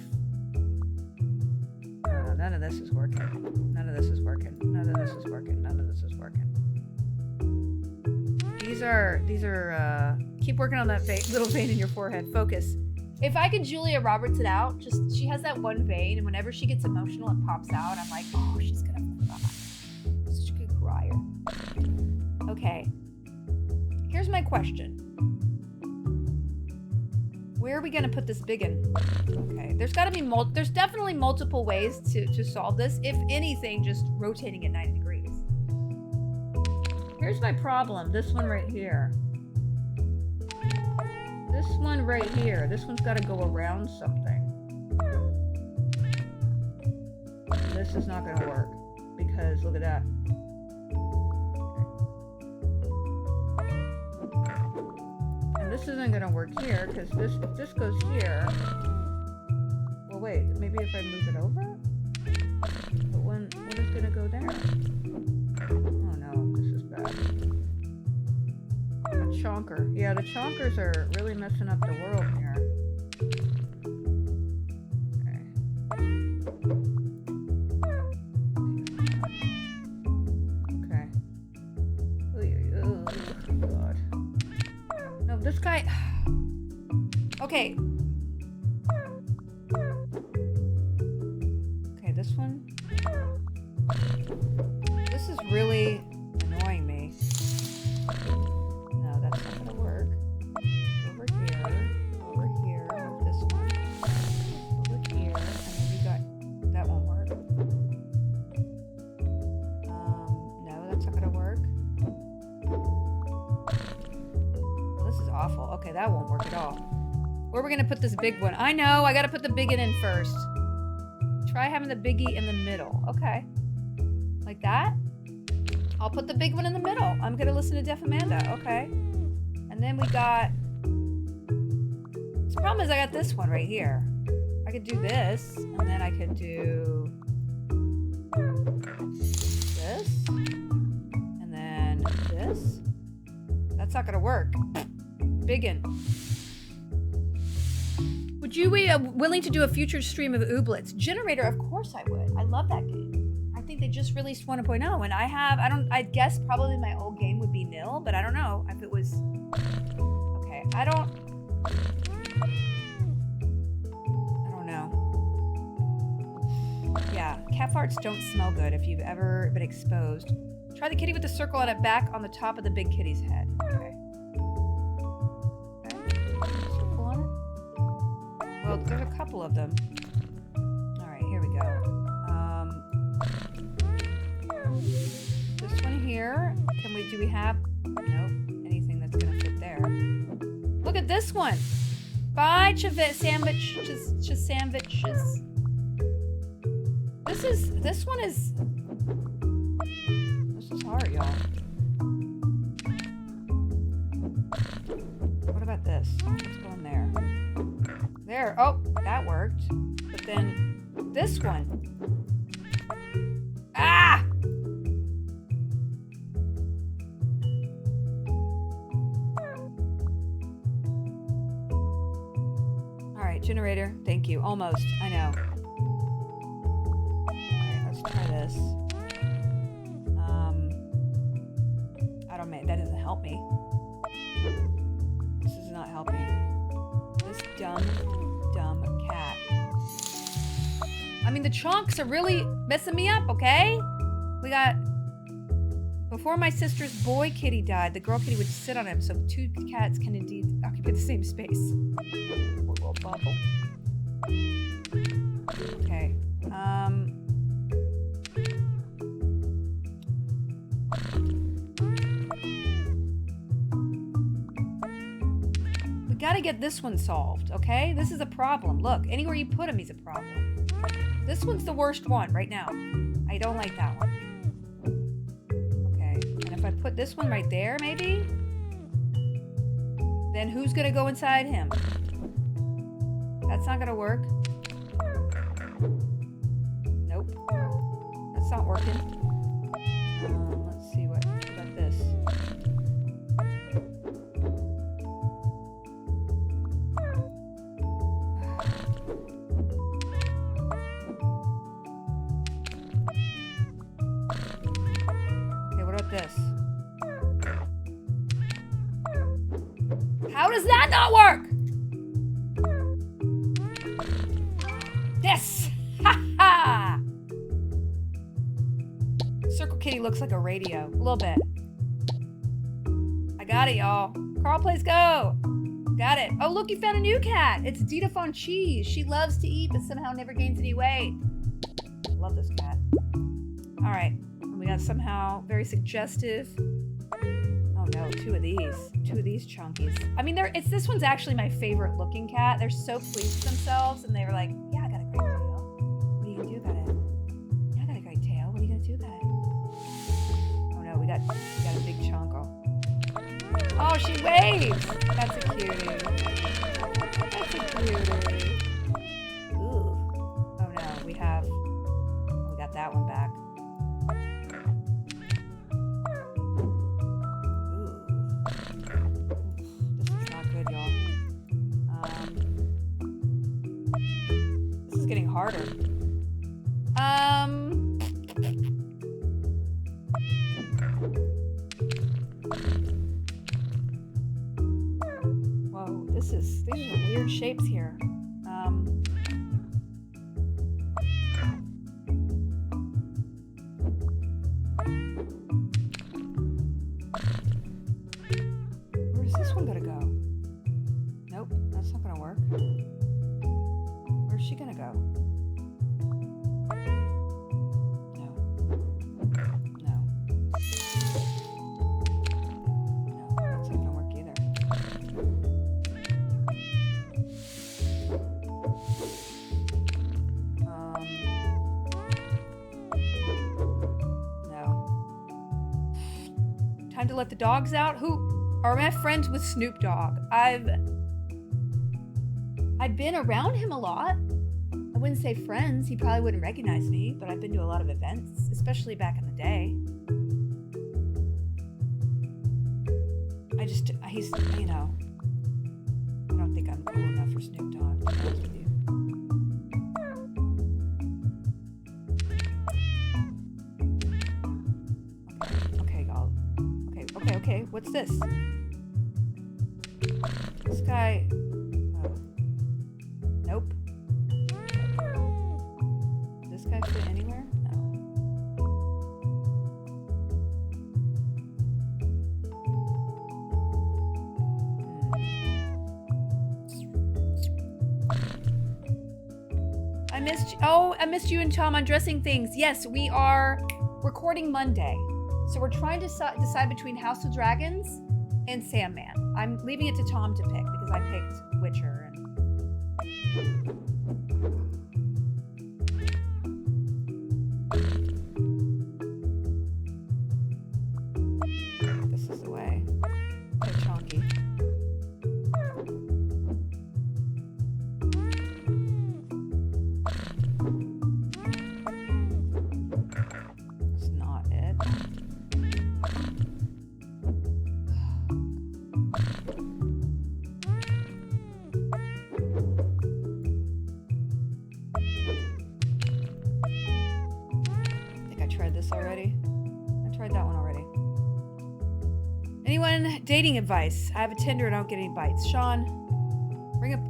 Oh, none of this is working. None of this is working. None of this is working. None of this is working. These are, keep working on that little vein in your forehead. Focus. If I could Julia Roberts it out, she has that one vein, and whenever she gets emotional, it pops out. I'm like, oh, she's gonna cry. Such a good crier. Okay. Here's my question. Where are we gonna put this big one? Okay, there's definitely multiple ways to solve this. If anything, just rotating it 90 degrees. Here's my problem. This one right here. This one right here. This one's gotta go around something. This is not gonna work because look at that. This isn't gonna work here because if this goes here. Well, wait. Maybe if I move it over. But when is gonna go there? Oh no, this is bad. A chonker. Yeah, the chonkers are really messing up the world here. Okay. Oh God. No, this guy. Okay. Okay, this one. This is really annoying me. No, that's not gonna work. Over here, move this one. Over here, and then we got, that won't work. No, that's not gonna work. Well, this is awful. Okay, that won't work at all. Where are we gonna put this big one? I know, I gotta put the big one in first. Try having the biggie in the middle. Okay. Like that? I'll put the big one in the middle. I'm gonna listen to Deaf Amanda. Okay. And then we got... The problem is I got this one right here. I could do this, and then I could do... this. And then this. That's not gonna work. Biggin. Would you be willing to do a future stream of Ooblets? Generator, of course I would. I love that game. I think they just released 1.0, and I guess probably my old game would be nil, but I don't know if it was. Okay, I don't know. Yeah, cat farts don't smell good if you've ever been exposed. Try the kitty with the circle on it back on the top of the big kitty's head. Okay. Circle on it. Well, there's a couple of them. Alright, here we go. This one here. Do we have... Nope. Anything that's gonna fit there. Look at this one! Bye, sandwiches. This one is... This is hard, y'all. What about this? Let's go in there. There. Oh, that worked. But then this one. Ah! All right, generator. Thank you. Almost. I know. All right, let's try this. That doesn't help me. This is not helping. This dumb cat. I mean, the chunks are really messing me up, okay? We got... Before my sister's boy kitty died, the girl kitty would sit on him, so two cats can indeed occupy the same space. Poor little bubble. Okay. Gotta get this one solved, okay? This is a problem. Look, anywhere you put him, he's a problem. This one's the worst one right now. I don't like that one. Okay, and if I put this one right there, maybe? Then who's gonna go inside him? That's not gonna work. Nope. That's not working. Let's see what about this. This. How does that not work? This. Ha ha. Circle kitty looks like a radio. A little bit. I got it, y'all. Carl Plays Go. Got it. Oh, look, you found a new cat. It's Dita Von Cheese. She loves to eat, but somehow never gains any weight. Love this cat. All right. We got somehow very suggestive. Oh no, two of these chunkies. I mean, this one's actually my favorite looking cat. They're so pleased with themselves, and they were like, "Yeah, I got a great tail. What are you gonna do about it? Yeah, I got a great tail. What are you gonna do about it?" Oh no, we got a big chunk. Oh, she waves. That's a cutie. That's a cutie. Ooh. Oh no, we got that one back. Getting harder. Whoa, these are weird shapes here. Where's this one gonna go? Nope, that's not gonna work. Where's she gonna go? No. No. No, that's not gonna work either. No. Time to let the dogs out? Who are my friends with Snoop Dogg? I've been around him a lot. I wouldn't say friends. He probably wouldn't recognize me, but I've been to a lot of events, especially back in the day. He's, I don't think I'm cool enough for Snoop Dogg, to be honest with you. Okay, y'all. Okay. What's this? This guy... Oh. Nope. Does this guy fit anywhere? No. I missed you and Tom on dressing things. Yes, we are recording Monday. So we're trying to decide between House of Dragons and Sandman. I'm leaving it to Tom to pick because I picked Witcher. This is the way. Okay, chonky. That's not it. This already? I tried that one already. Anyone? Dating advice. I have a Tinder and I don't get any bites. Sean, bring up...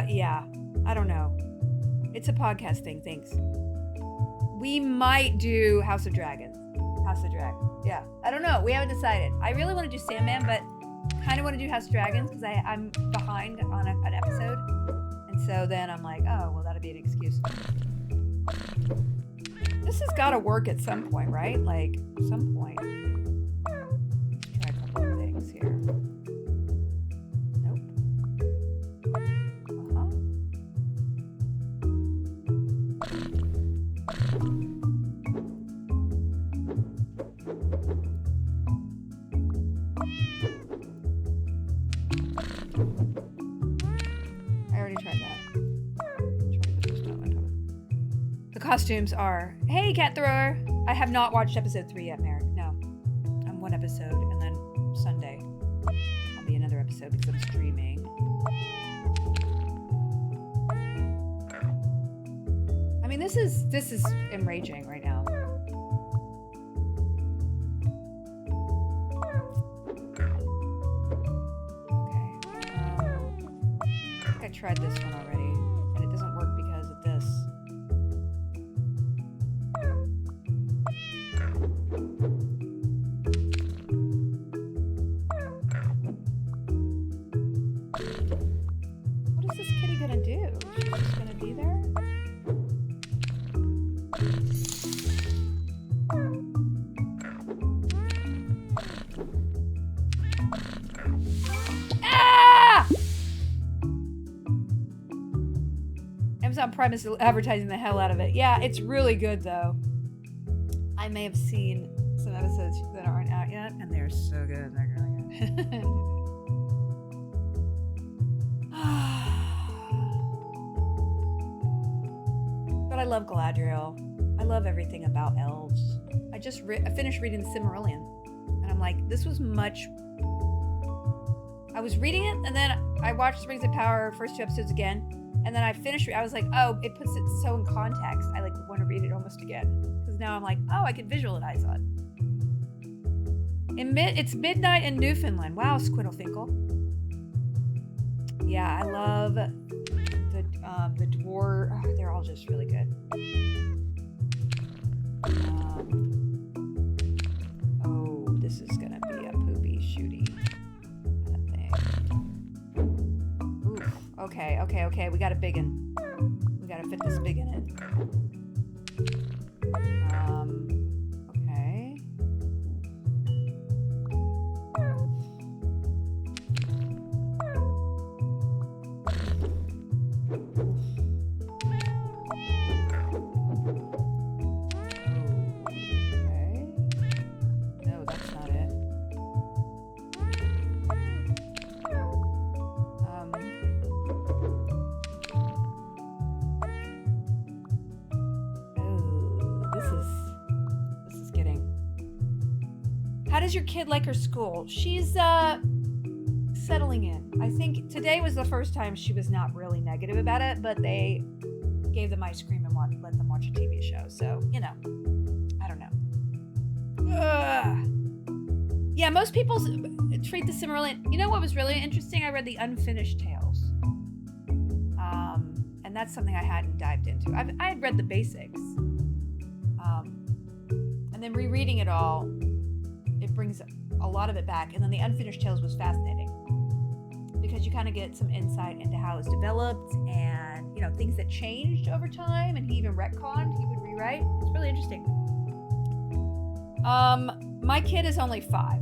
yeah. I don't know. It's a podcast thing. Thanks. We might do House of Dragons. House of Dragons. Yeah. I don't know. We haven't decided. I really want to do Sandman, but kind of want to do House of Dragons because I'm behind on an episode. And so then I'm like, oh, well, that'd be an excuse. This has got to work at some point, right? Like, some point. Let's try a couple of things here. Nope. I already tried that. The costumes are, hey, cat thrower. I have not watched episode 3 yet, Merrick. No. I'm one episode, and then Sunday I'll be another episode because I'm streaming. I mean, this is enraging right now. Okay. I think I tried this one already, and it doesn't work because of this. What is this kitty gonna do? She's just gonna be there? Ah! Amazon Prime is advertising the hell out of it. Yeah, it's really good though. I may have seen some episodes that aren't out yet, and they're so good. They're really good. But I love Galadriel. I love everything about elves. I finished reading The Silmarillion, and I'm like, this was much... I was reading it, and then I watched Rings of Power first 2 episodes again, and then I finished it. I was like, oh, it puts it so in context. I want to read it almost again. Because now I'm like, oh, I can visualize it. It's midnight in Newfoundland. Wow, Squiddlefinkle. Yeah, I love the dwarf. Oh, they're all just really good. Oh, this is gonna be a poopy shooty kind of thing. Oof. Okay. We got a biggin. We gotta fit this biggin in. Okay. No, that's not it. This is getting... How does your kid like her school? She's settling in. I think today was the first time she was not really negative about it, but they gave them ice cream and let them watch a TV show. So, you know, I don't know. Yeah, most people treat the similarly. You know what was really interesting? I read the Unfinished Tales. And that's something I hadn't dived into. I had read the basics. And then rereading it all, it brings a lot of it back. And then the Unfinished Tales was fascinating because you kind of get some insight into how it's developed and, you know, things that changed over time. And he even retconned, he would rewrite. It's really interesting. My kid is only 5.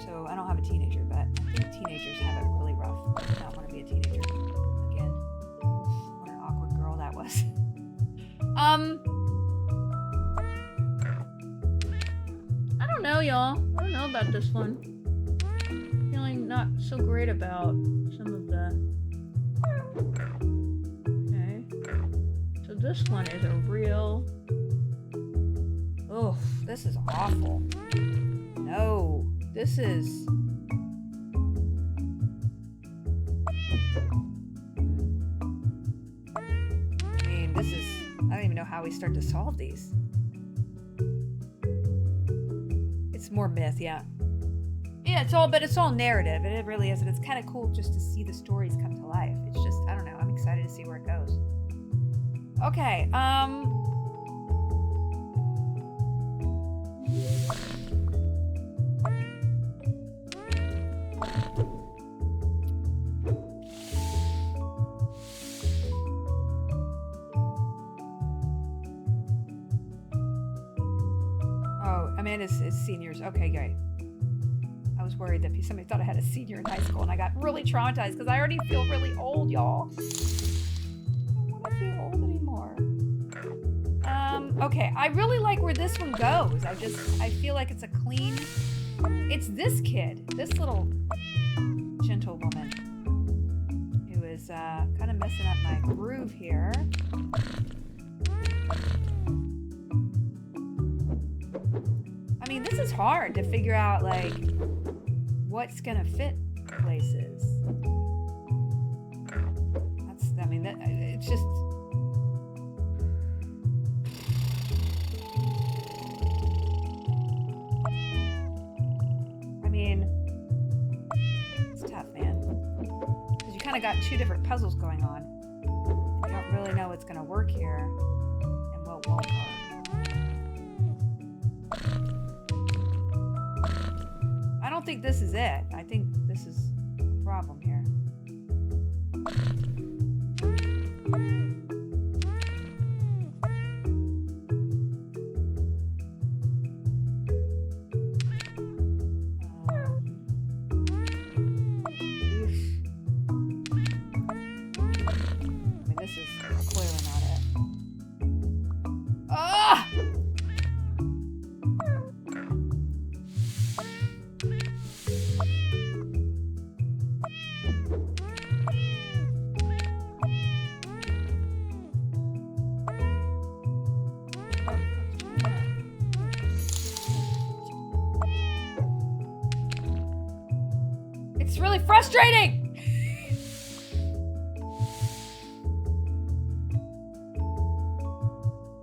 So I don't have a teenager, but I think teenagers have it really rough. I do not want to be a teenager. Again, what an awkward girl that was. I don't know, y'all. I don't know about this one. Feeling not so great about some of the... Okay. So this one is a real... Oh, this is awful. No, this is... I mean, this is... I don't even know how we start to solve these. It's more myth, yeah. Yeah, it's all narrative, and it really is, and it's kind of cool just to see the stories come to life. It's just, I don't know, I'm excited to see where it goes. Okay, oh, Amanda's seniors. Okay, great. I was worried that somebody thought I had a senior in high school, and I got really traumatized because I already feel really old, y'all. I don't want to feel old anymore. Okay, I really like where this one goes. I feel like it's a clean... It's this kid, this little gentle woman, who is kind of messing up my groove here. I mean, this is hard to figure out, like, what's gonna fit places. It's just... I mean, it's tough, man. Because you kind of got 2 different puzzles going on. You don't really know what's gonna work here and what won't work. I don't think this is it. I think this is a problem here. This is clearly not it. Ah! It's really frustrating!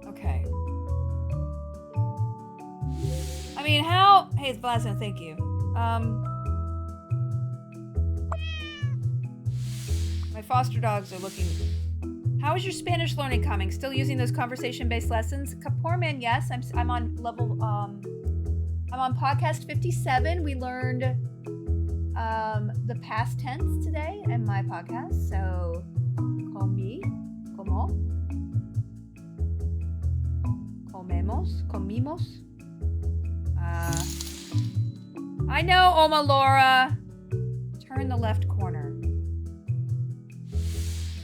Okay. I mean, how... Hey, it's Blazin, thank you. My foster dogs are looking... How is your Spanish learning coming? Still using those conversation-based lessons? Kaporman, yes. I'm on level... I'm on podcast 57. We learned... the past tense today in my podcast. So, como, comimos. I know, Oma Laura. Turn the left corner.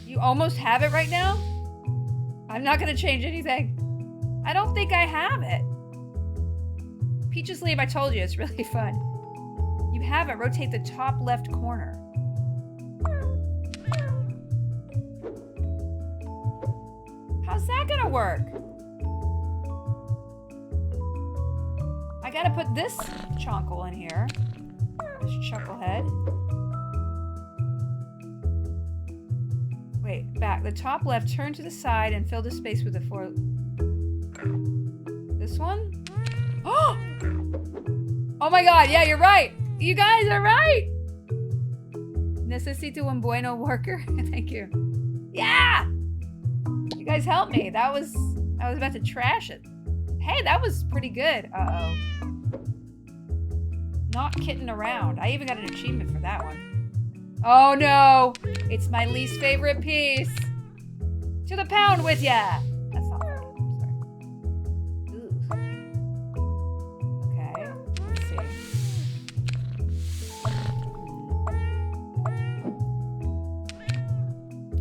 You almost have it right now? I'm not going to change anything. I don't think I have it. Peaches Leave, I told you, it's really fun. You have it. Rotate the top left corner. How's that gonna work? I gotta put this chonkle in here. this chucklehead. Wait, back. The top left, turn to the side and fill the space with the four. This one? Oh! Oh my god, yeah, you're right! You guys are right! Necesito un bueno worker. Thank you. Yeah! You guys helped me. I was about to trash it. Hey, that was pretty good. Uh-oh. Not kidding around. I even got an achievement for that one. Oh no! It's my least favorite piece. To the pound with ya! That's not right. I'm sorry. Ooh. Okay, let's see.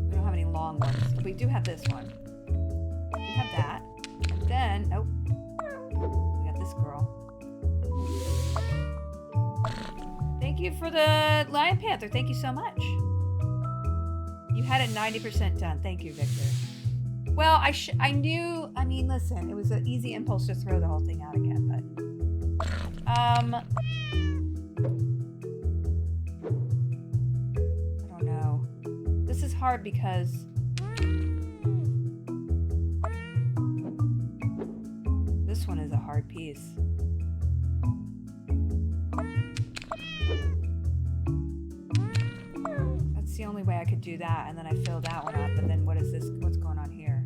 We don't have any long ones. We do have this one. We have that. And then, nope. We got this girl. Thank you for the Lion Panther. Thank you so much. You had it 90% done. Thank you, Victor. Well, I knew, I mean, listen, it was an easy impulse to throw the whole thing out again, but... I don't know. This is hard because... This one is a hard piece. That's the only way I could do that, and then I fill that one up, and then what is this? What's going on here?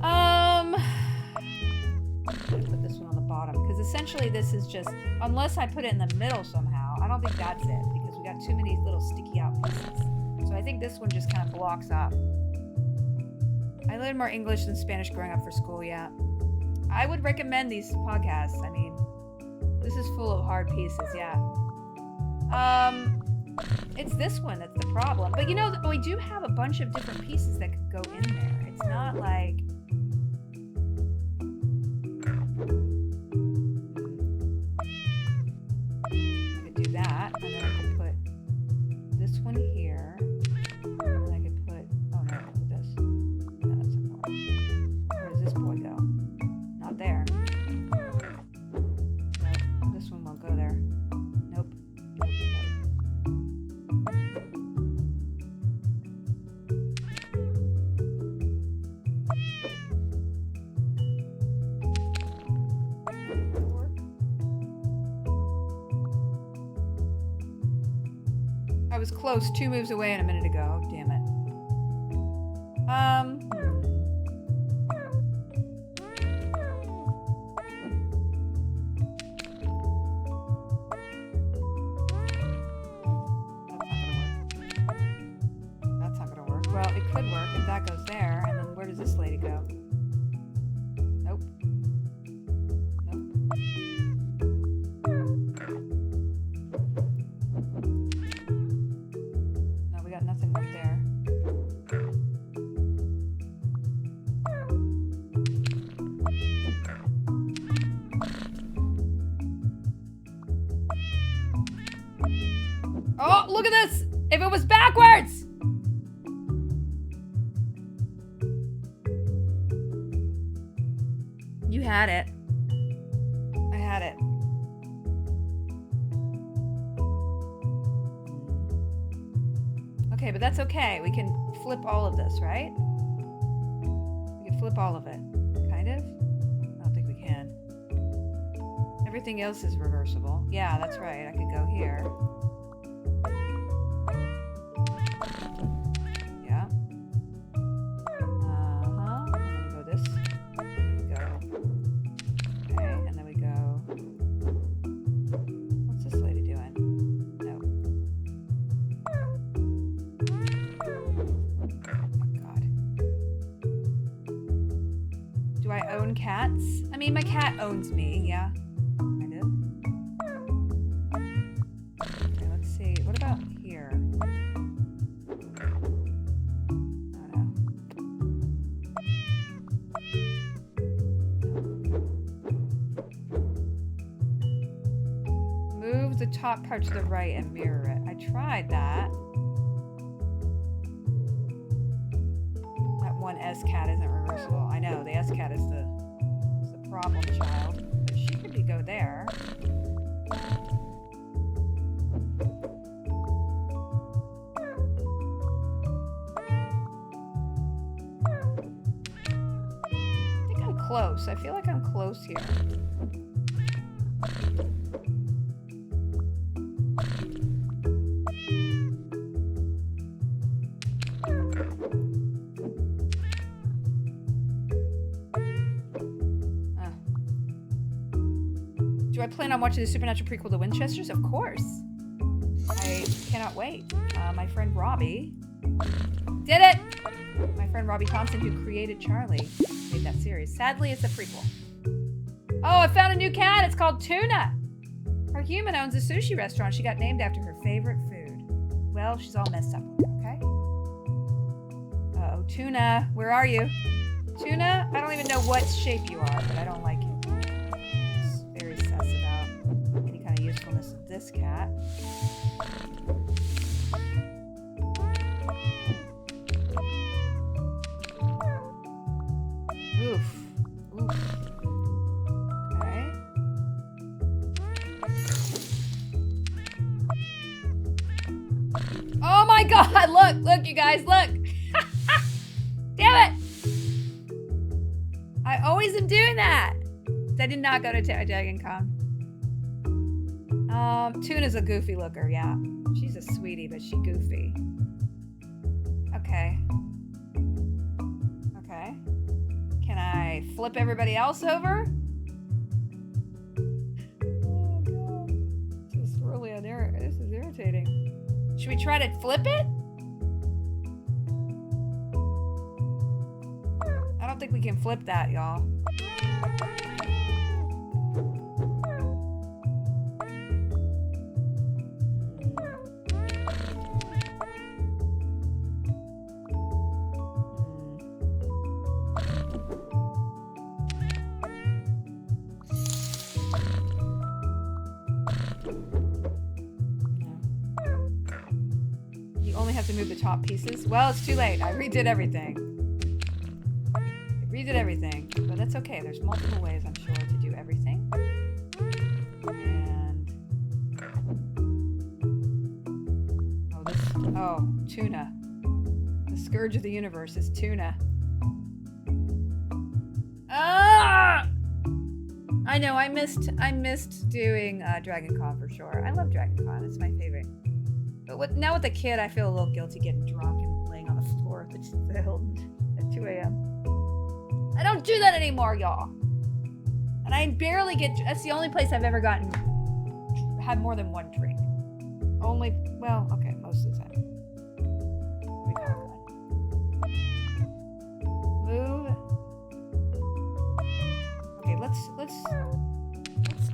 I'm gonna put this one on the bottom, because essentially this is just, unless I put it in the middle somehow, I don't think that's it, because we got too many little sticky out pieces. So I think this one just kind of blocks up. I learned more English than Spanish growing up for school, yeah. I would recommend these podcasts. I mean, this is full of hard pieces, yeah. It's this one that's the problem. But you know, we do have a bunch of different pieces that could go in there. It's not like... I could do that, and then I could put this one here. And I could put... Oh no, put this. No, that's not going. Where does this boy go? Not there. Nope, this one won't go there. Nope. Nope. I was close, 2 moves away and a minute ago. Damn it. That's not gonna work. Well, it could work if that goes there, and then where does this lady go? Nope. Nope. No, we got nothing up there. Oh, look at this! If it was backwards! You had it. I had it. Okay, but that's okay. We can flip all of this, right? We can flip all of it. Kind of? I don't think we can. Everything else is reversible. Yeah, that's right. I could go here. Yeah. Uh-huh. And then we go this. And then we go. Okay, and then we go. What's this lady doing? No. Oh, God. Do I own cats? I mean, my cat owns me, yeah. Kind of. Okay, let's see. What about here? Move the top part to the right and mirror it. I tried that. That one S-cat isn't reversible. I know, the S-cat is the problem child. But she could go there. close. I feel like I'm close here. Do I plan on watching the Supernatural prequel to Winchesters? Of course. I cannot wait. My friend Robbie did it! My friend Robbie Thompson, who created Charlie, made that series. Sadly, it's a prequel. Oh, I found a new cat. It's called Tuna. Her human owns a sushi restaurant. She got named after her favorite food. Well, she's all messed up, okay? Uh-oh, Tuna. Where are you? Tuna? I don't even know what shape you are, but I don't like you. It's very sus about any kind of usefulness of this cat. Oof. Oof. Okay. Oh my god! Look, you guys, look! Damn it! I always am doing that! I did not go to Dragon Con. Tuna's a goofy looker, yeah. She's a sweetie, but she goofy. Okay. Okay. Can I flip everybody else over? Oh god. This is really this is irritating. Should we try to flip it? I don't think we can flip that, y'all. You only have to move the top pieces. Well, it's too late. I redid everything. Redid everything, but that's okay. There's multiple ways, I'm sure, to do everything. And oh, Tuna. The scourge of the universe is Tuna. Ah! I know. I missed doing Dragon Con for sure. I love Dragon Con. It's my favorite. But now with a kid, I feel a little guilty getting drunk and laying on the floor at the Hilton at 2 a.m. I don't do that anymore, y'all. And I barely get... That's the only place I've ever had more than one drink. Only... Well, okay, most of the time. We call it good. Move. Okay, let's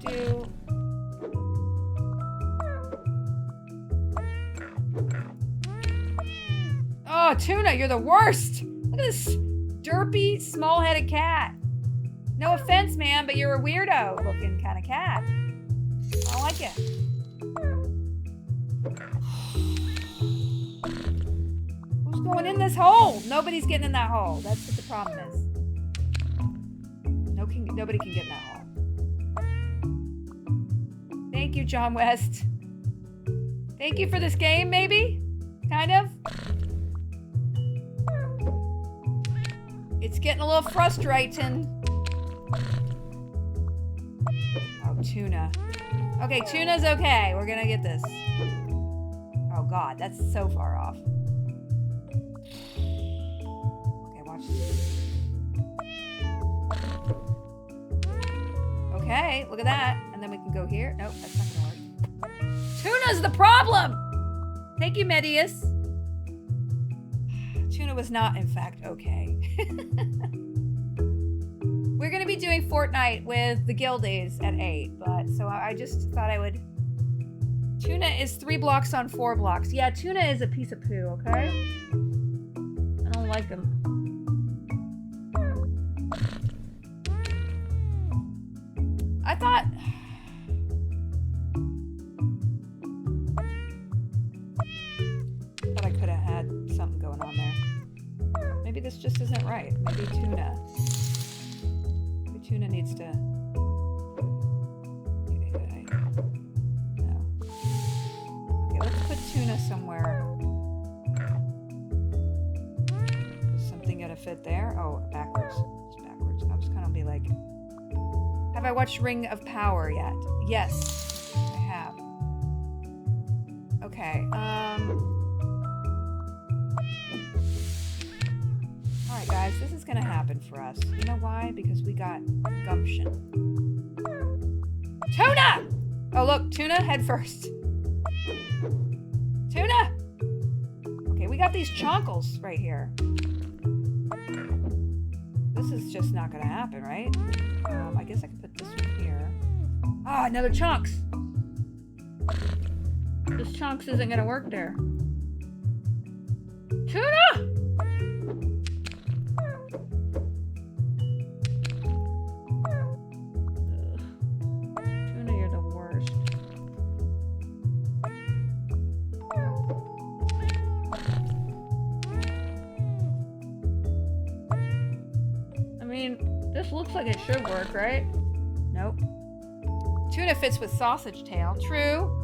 do... Oh, Tuna, you're the worst! Look at this derpy, small-headed cat. No offense, man, but you're a weirdo-looking kind of cat. I don't like it. Who's going in this hole? Nobody's getting in that hole. That's what the problem is. Nobody can get in that hole. Thank you, John West. Thank you for this game, maybe? Kind of? It's getting a little frustrating. Oh, Tuna. Okay, Tuna's okay. We're gonna get this. Oh god, that's so far off. Okay, watch this. Okay, look at that. And then we can go here. Nope, that's not gonna work. Tuna's the problem! Thank you, Medius. Tuna was not, in fact, okay. We're going to be doing Fortnite with the Guildies at 8, but so I just thought I would... Tuna is 3 blocks on 4 blocks. Yeah, Tuna is a piece of poo, okay? I don't like him. I thought... I could have had something going on there. Maybe this just isn't right. Maybe Tuna needs to... No. Okay, let's put Tuna somewhere. Is something gonna fit there? Oh, backwards. It's backwards. I was kind of be like. Have I watched Ring of Power yet? Yes, I have. Okay, Alright guys, this is gonna happen for us. You know why? Because we got gumption. Tuna! Oh look, tuna head first. Tuna! Okay, we got these chonkles right here. This is just not gonna happen, right? I guess I can put this one here. Ah, another chunks! This chunks isn't gonna work there. Tuna! Tuna, you're the worst. I mean, this looks like it should work, right? Nope. Tuna fits with sausage tail. True.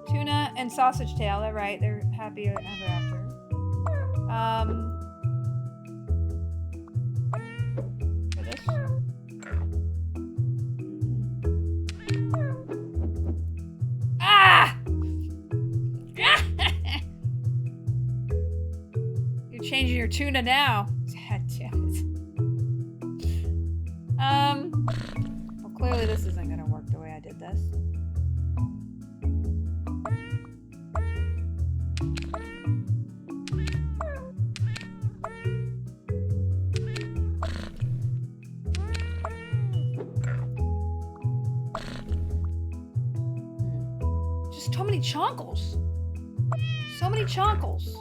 Tuna and sausage tail, they're right. They're happy ever after. For this. Ah! You're changing your tuna now. God damn it. Well, clearly this isn't gonna work the way I did this. Just so many chonkles. So many chonkles.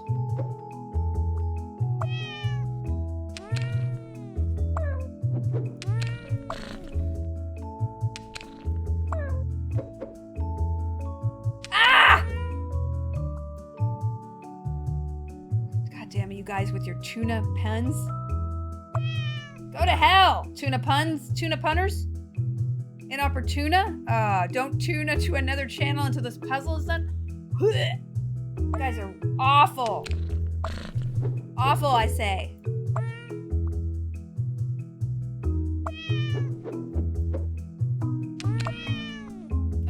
You guys with your tuna puns. Go to hell, tuna puns, tuna punners. Inopportuna. Don't tuna to another channel until this puzzle is done. You guys are awful. Awful, I say.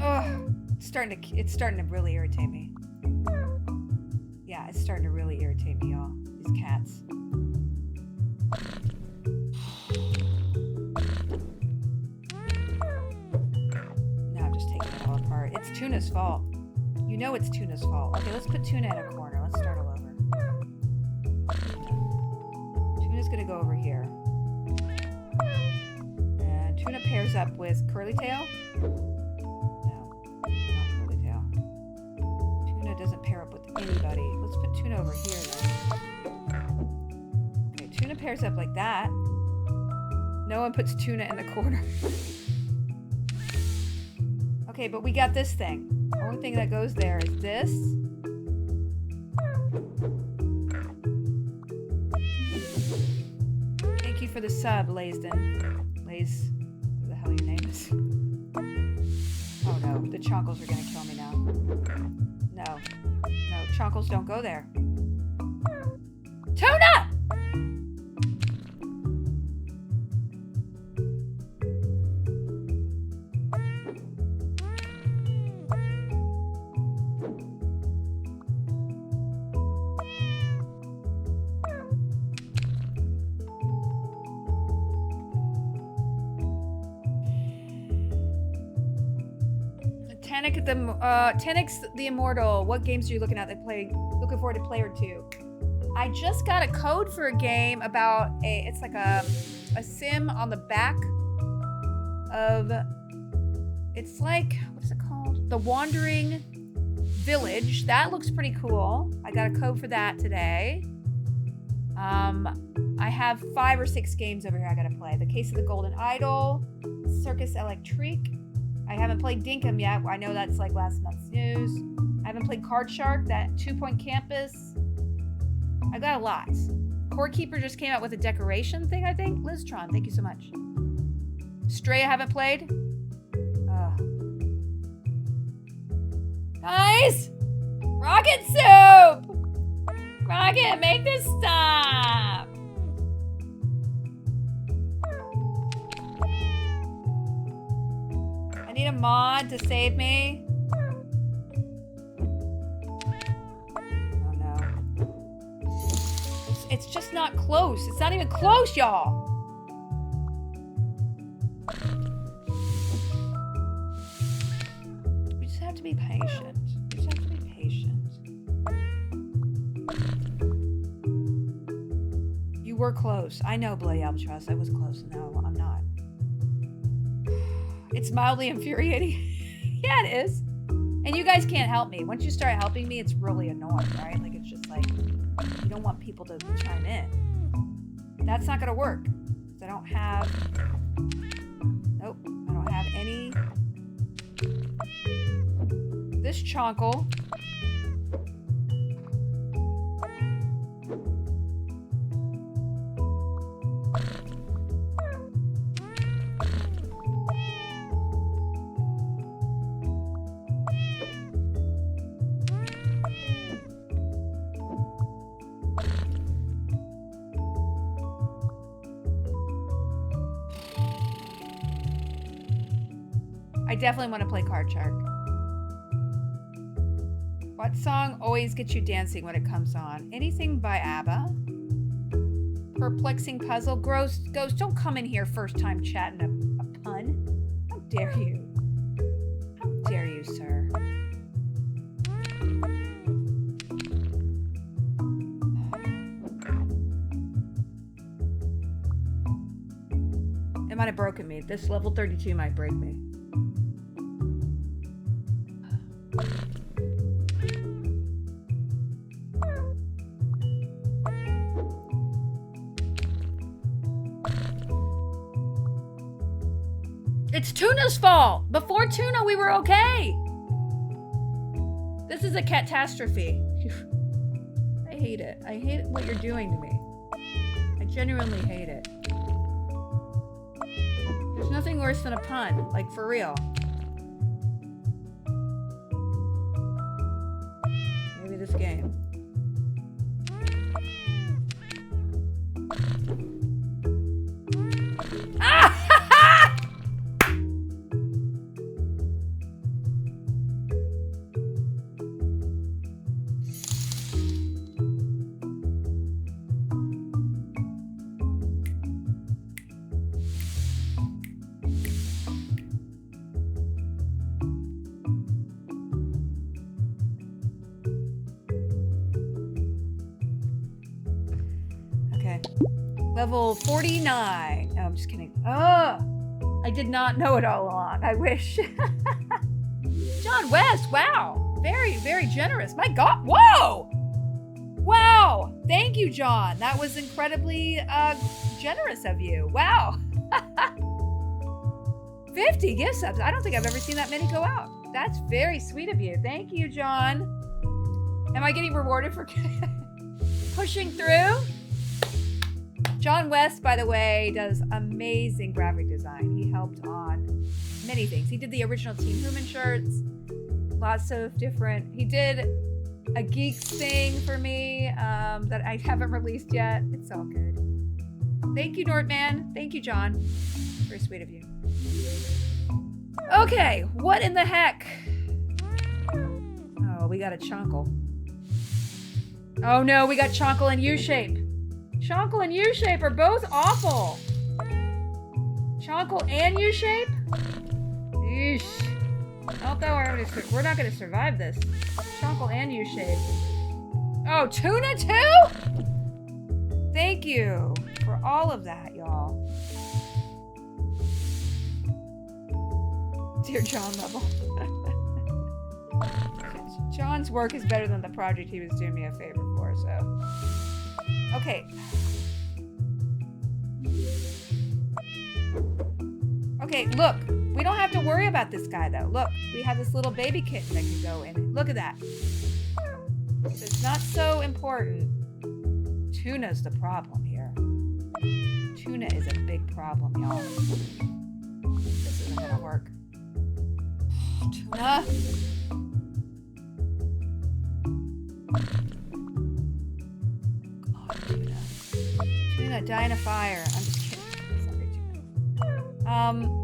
Ugh, it's starting to really irritate me. Yeah, it's starting to really irritate me, y'all. These cats. No, I'm just taking it all apart. It's Tuna's fault. You know it's Tuna's fault. Okay, let's put Tuna in a corner. Let's start all over. Tuna's gonna go over here. And Tuna pairs up with Curly Tail. No, not Curly Tail. Tuna doesn't pair up with anybody. Let's put Tuna over here then. Okay, Tuna pairs up like that. No one puts Tuna in the corner. Okay, but we got this thing. The only thing that goes there is this. Thank you for the sub, Laysden. Lays, what the hell your name is. Oh no, the chonkles are gonna kill me now. No. No, chonkles don't go there. Tuna! Tenix the Immortal. What games are you looking at? Looking forward to Player 2. I just got a code for a game about it's like a sim on the back of, it's like, what is it called? The Wandering Village. That looks pretty cool. I got a code for that today. I have 5 or 6 games over here I gotta play. The Case of the Golden Idol, Circus Electrique. I haven't played Dinkum yet. I know that's like last month's news. I haven't played Card Shark, that 2 Point Campus. I got a lot. Core Keeper just came out with a decoration thing, I think. Liztron, thank you so much. Stray I haven't played. Guys! Rocket Soup! Rocket, make this stop! need a mod to save me. Oh no. It's just not close. It's not even close, y'all. We just have to be patient. We just have to be patient. You were close. I know, Bloody Albatross. I was close. No, I'm not. It's mildly infuriating. Yeah, it is. And you guys can't help me. Once you start helping me, it's really annoying, right? Like, it's just like, you don't want people to chime in. That's not gonna work. I don't have... Nope. I don't have any... This chonkle. I definitely want to play Card Shark. What song always gets you dancing when it comes on? Anything by ABBA? Perplexing puzzle? Ghost, don't come in here first time chatting a pun. How dare you? How dare you, sir? It might have broken me. This level 32 might break me. It's Tuna's fault! Before Tuna, we were okay! This is a catastrophe. I hate it. I hate what you're doing to me. I genuinely hate it. There's nothing worse than a pun. Like, for real. Maybe this game. Ah! Level 49. No, I'm just kidding. Oh, I did not know it all along. I wish. John West. Wow. Very, very generous. My God. Whoa. Wow. Thank you, John. That was incredibly generous of you. Wow. 50 gift subs. I don't think I've ever seen that many go out. That's very sweet of you. Thank you, John. Am I getting rewarded for pushing through? John West, by the way, does amazing graphic design. He helped on many things. He did the original Team Human shirts. Lots of different... He did a Geeks thing for me that I haven't released yet. It's all good. Thank you, Nordman. Thank you, John. Very sweet of you. Okay, what in the heck? Oh, we got a Chonkle. Oh no, we got Chonkle and U-Shape. Chonkle and U-Shape are both awful. Chonkle and U-Shape? Eesh. I don't think we're not going to survive this. Chonkle and U-Shape. Oh, Tuna too? Thank you for all of that, y'all. Dear John level. John's work is better than the project he was doing me a favor for, so... Okay. Okay, look. We don't have to worry about this guy, though. Look, we have this little baby kitten that can go in. Look at that. It's not so important. Tuna's the problem here. Tuna is a big problem, y'all. This isn't gonna work. Tuna. Tuna, die in a fire. I'm just kidding. Sorry, Tuna.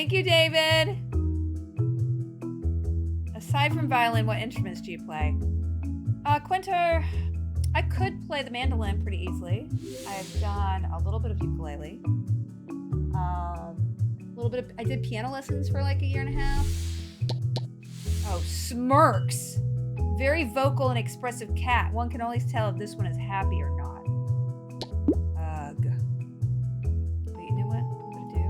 Thank you, David. Aside from violin, what instruments do you play? Quinter, I could play the mandolin pretty easily. I have done a little bit of ukulele. I did piano lessons for like a year and a half. Oh, smirks. Very vocal and expressive cat. One can always tell if this one is happy or not. Ugh. Wait, you know what I'm gonna do?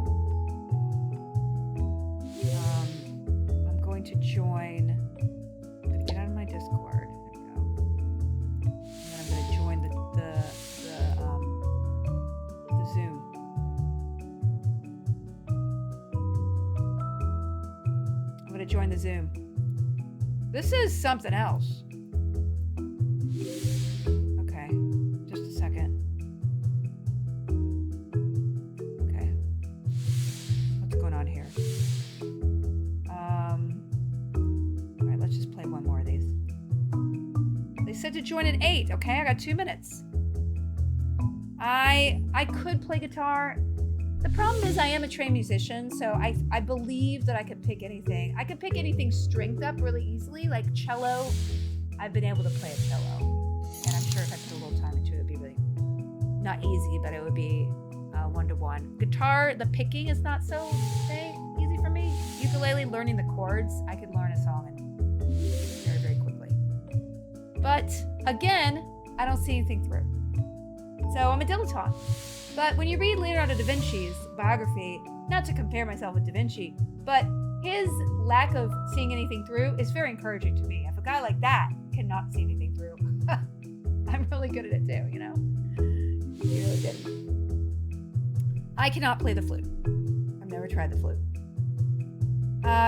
I'm going to join. I'm gonna get out of my Discord. There we go. And then I'm gonna join the Zoom. I'm gonna join the Zoom. This is something else. Okay, just a second. Okay, what's going on here? All right, let's just play one more of these. They said to join at 8. Okay, I got 2 minutes. I could play guitar. The problem is I am a trained musician, so I believe that I could pick anything. I could pick anything stringed up really easily, like cello. I've been able to play a cello. And I'm sure if I put a little time into it, it would be really not easy, but it would be one-to-one. Guitar, the picking is not so easy for me. Ukulele, learning the chords, I could learn a song very, very quickly. But again, I don't see anything through. So I'm a dilettante. But when you read Leonardo da Vinci's biography, not to compare myself with da Vinci, but his lack of seeing anything through is very encouraging to me. If a guy like that cannot see anything through, I'm really good at it too, you know? He really did. I cannot play the flute. I've never tried the flute.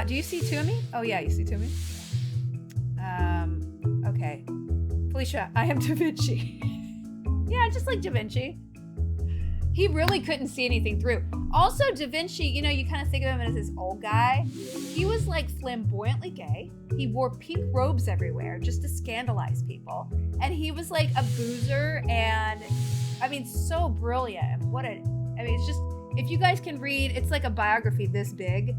Do you see two of me? Oh yeah, you see two of me? Okay. Felicia, I am da Vinci. Yeah, just like da Vinci. He really couldn't see anything through. Also, da Vinci, you know, you kind of think of him as this old guy. He was like flamboyantly gay. He wore pink robes everywhere just to scandalize people. And he was like a boozer and, I mean, so brilliant. It's just, if you guys can read, it's like a biography this big,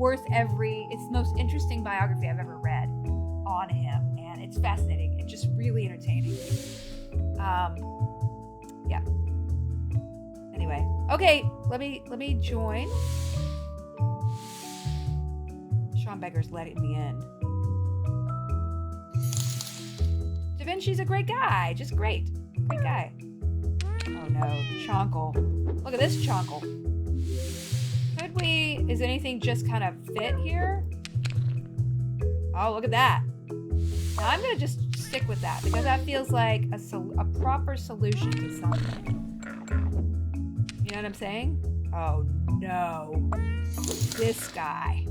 it's the most interesting biography I've ever read on him. And it's fascinating. It's just really entertaining. Yeah. Anyway, okay, let me join. Sean Beggar's letting me in. Da Vinci's a great guy, just great guy. Oh no, Chonkle. Look at this Chonkle. Is anything just kind of fit here? Oh, look at that. Now I'm gonna just stick with that because that feels like a proper solution to something. You know what I'm saying? Oh no. This guy.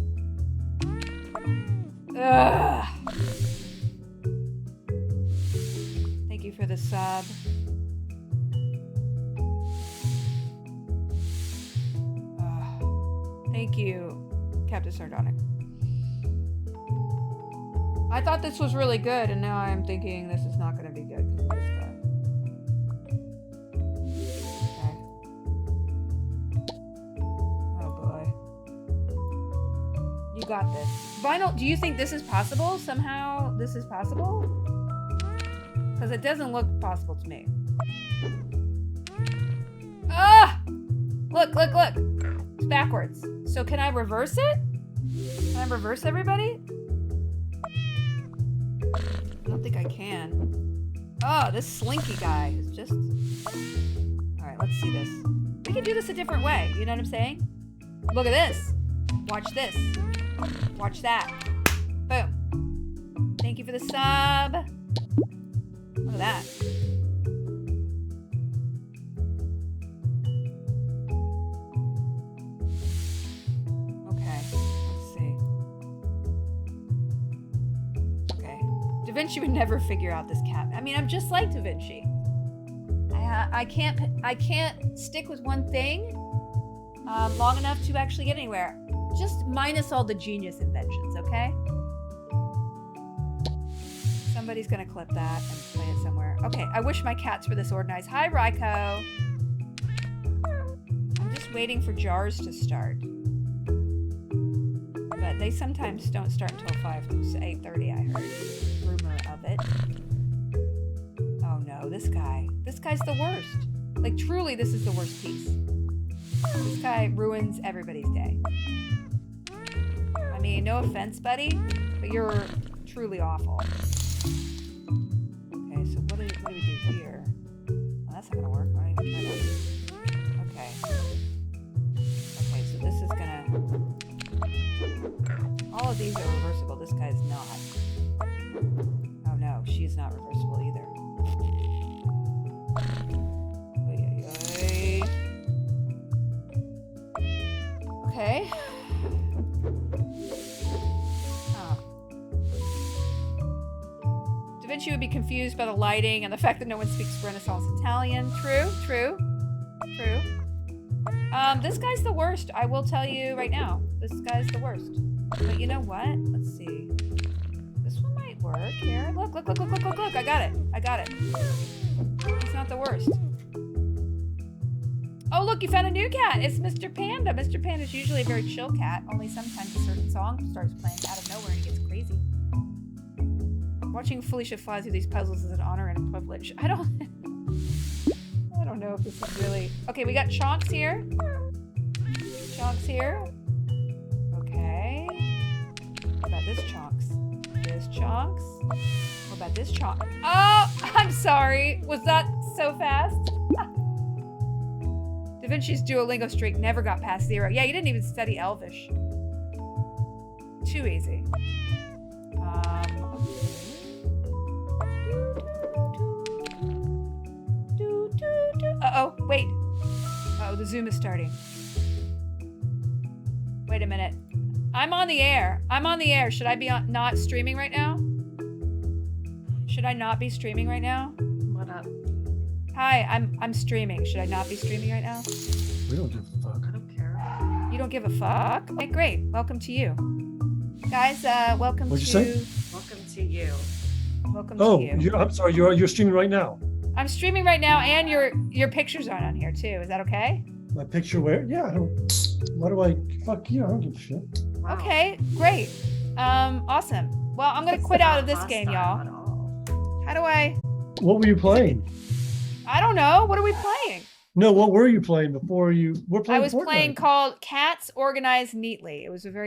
Ugh. Thank you for the sub. Thank you, Captain Sardonic. I thought this was really good, and now I'm thinking this is not going to be good because of this guy. Okay. Oh boy. You got this. Vinyl, do you think this is possible? Somehow this is possible? Because it doesn't look possible to me. Ah! Look. It's backwards. So can I reverse it? Can I reverse everybody? I don't think I can. Oh, this slinky guy is just... Alright, let's see this. We can do this a different way. You know what I'm saying? Look at this. Watch this. Watch that. Boom. Thank you for the sub. Look at that. Da Vinci would never figure out this cat. I mean, I'm just like Da Vinci. I can't stick with one thing long enough to actually get anywhere. Just minus all the genius inventions, okay? Somebody's gonna clip that and play it somewhere. Okay, I wish my cats were this organized. Hi, Raiko. I'm just waiting for jars to start. they sometimes don't start until 8:30. I heard rumor of it. Oh no, this guy. This guy's the worst. Like truly, this is the worst piece. This guy ruins everybody's day. I mean, no offense, buddy, but you're truly awful. Okay, so what do we do here? Well, that's not gonna work. I don't even try that. Okay. Okay, so this is gonna... All of these are reversible. This guy's not. Oh no, she's not reversible either. Oy, oy, oy. Okay. Oh. Da Vinci would be confused by the lighting and the fact that no one speaks Renaissance Italian. True, true, true. This guy's the worst. I will tell you right now. This guy's the worst. But you know what? Let's see. This one might work here. Look, look, look, look, look, look, look. I got it. I got it. He's not the worst. Oh, look, you found a new cat. It's Mr. Panda. Mr. Panda's usually a very chill cat. Only sometimes a certain song starts playing out of nowhere and he gets crazy. Watching Felicia fly through these puzzles is an honor and a privilege. I don't know if this is really... Okay, we got Chonks here. Chonks here. Okay. What about this Chonks? This Chonks. What about this Chonk? Oh, I'm sorry. Was that so fast? Da Vinci's Duolingo streak never got past 0. Yeah, you didn't even study Elvish. Too easy. Uh-oh, wait. Uh-oh, the Zoom is starting. Wait a minute. I'm on the air. I'm on the air. Should I be not streaming right now? Should I not be streaming right now? What up? Hi, I'm streaming. Should I not be streaming right now? We don't give a fuck. I don't care. You don't give a fuck? Okay, great. Welcome to you. Guys, welcome What'd to... you say? Welcome to you. Welcome to you. I'm sorry. You're streaming right now. I'm streaming right now, and your pictures aren't on here, too. Is that okay? My picture where? Yeah. Why do I? Fuck you. I don't give a shit. Wow. Okay, great. Awesome. Well, I'm going to quit out of this game, y'all. How do I... What were you playing? I don't know. What are we playing? No, what were you playing before you were playing? I was Fortnite. playing called Cats Organized Neatly. It was a very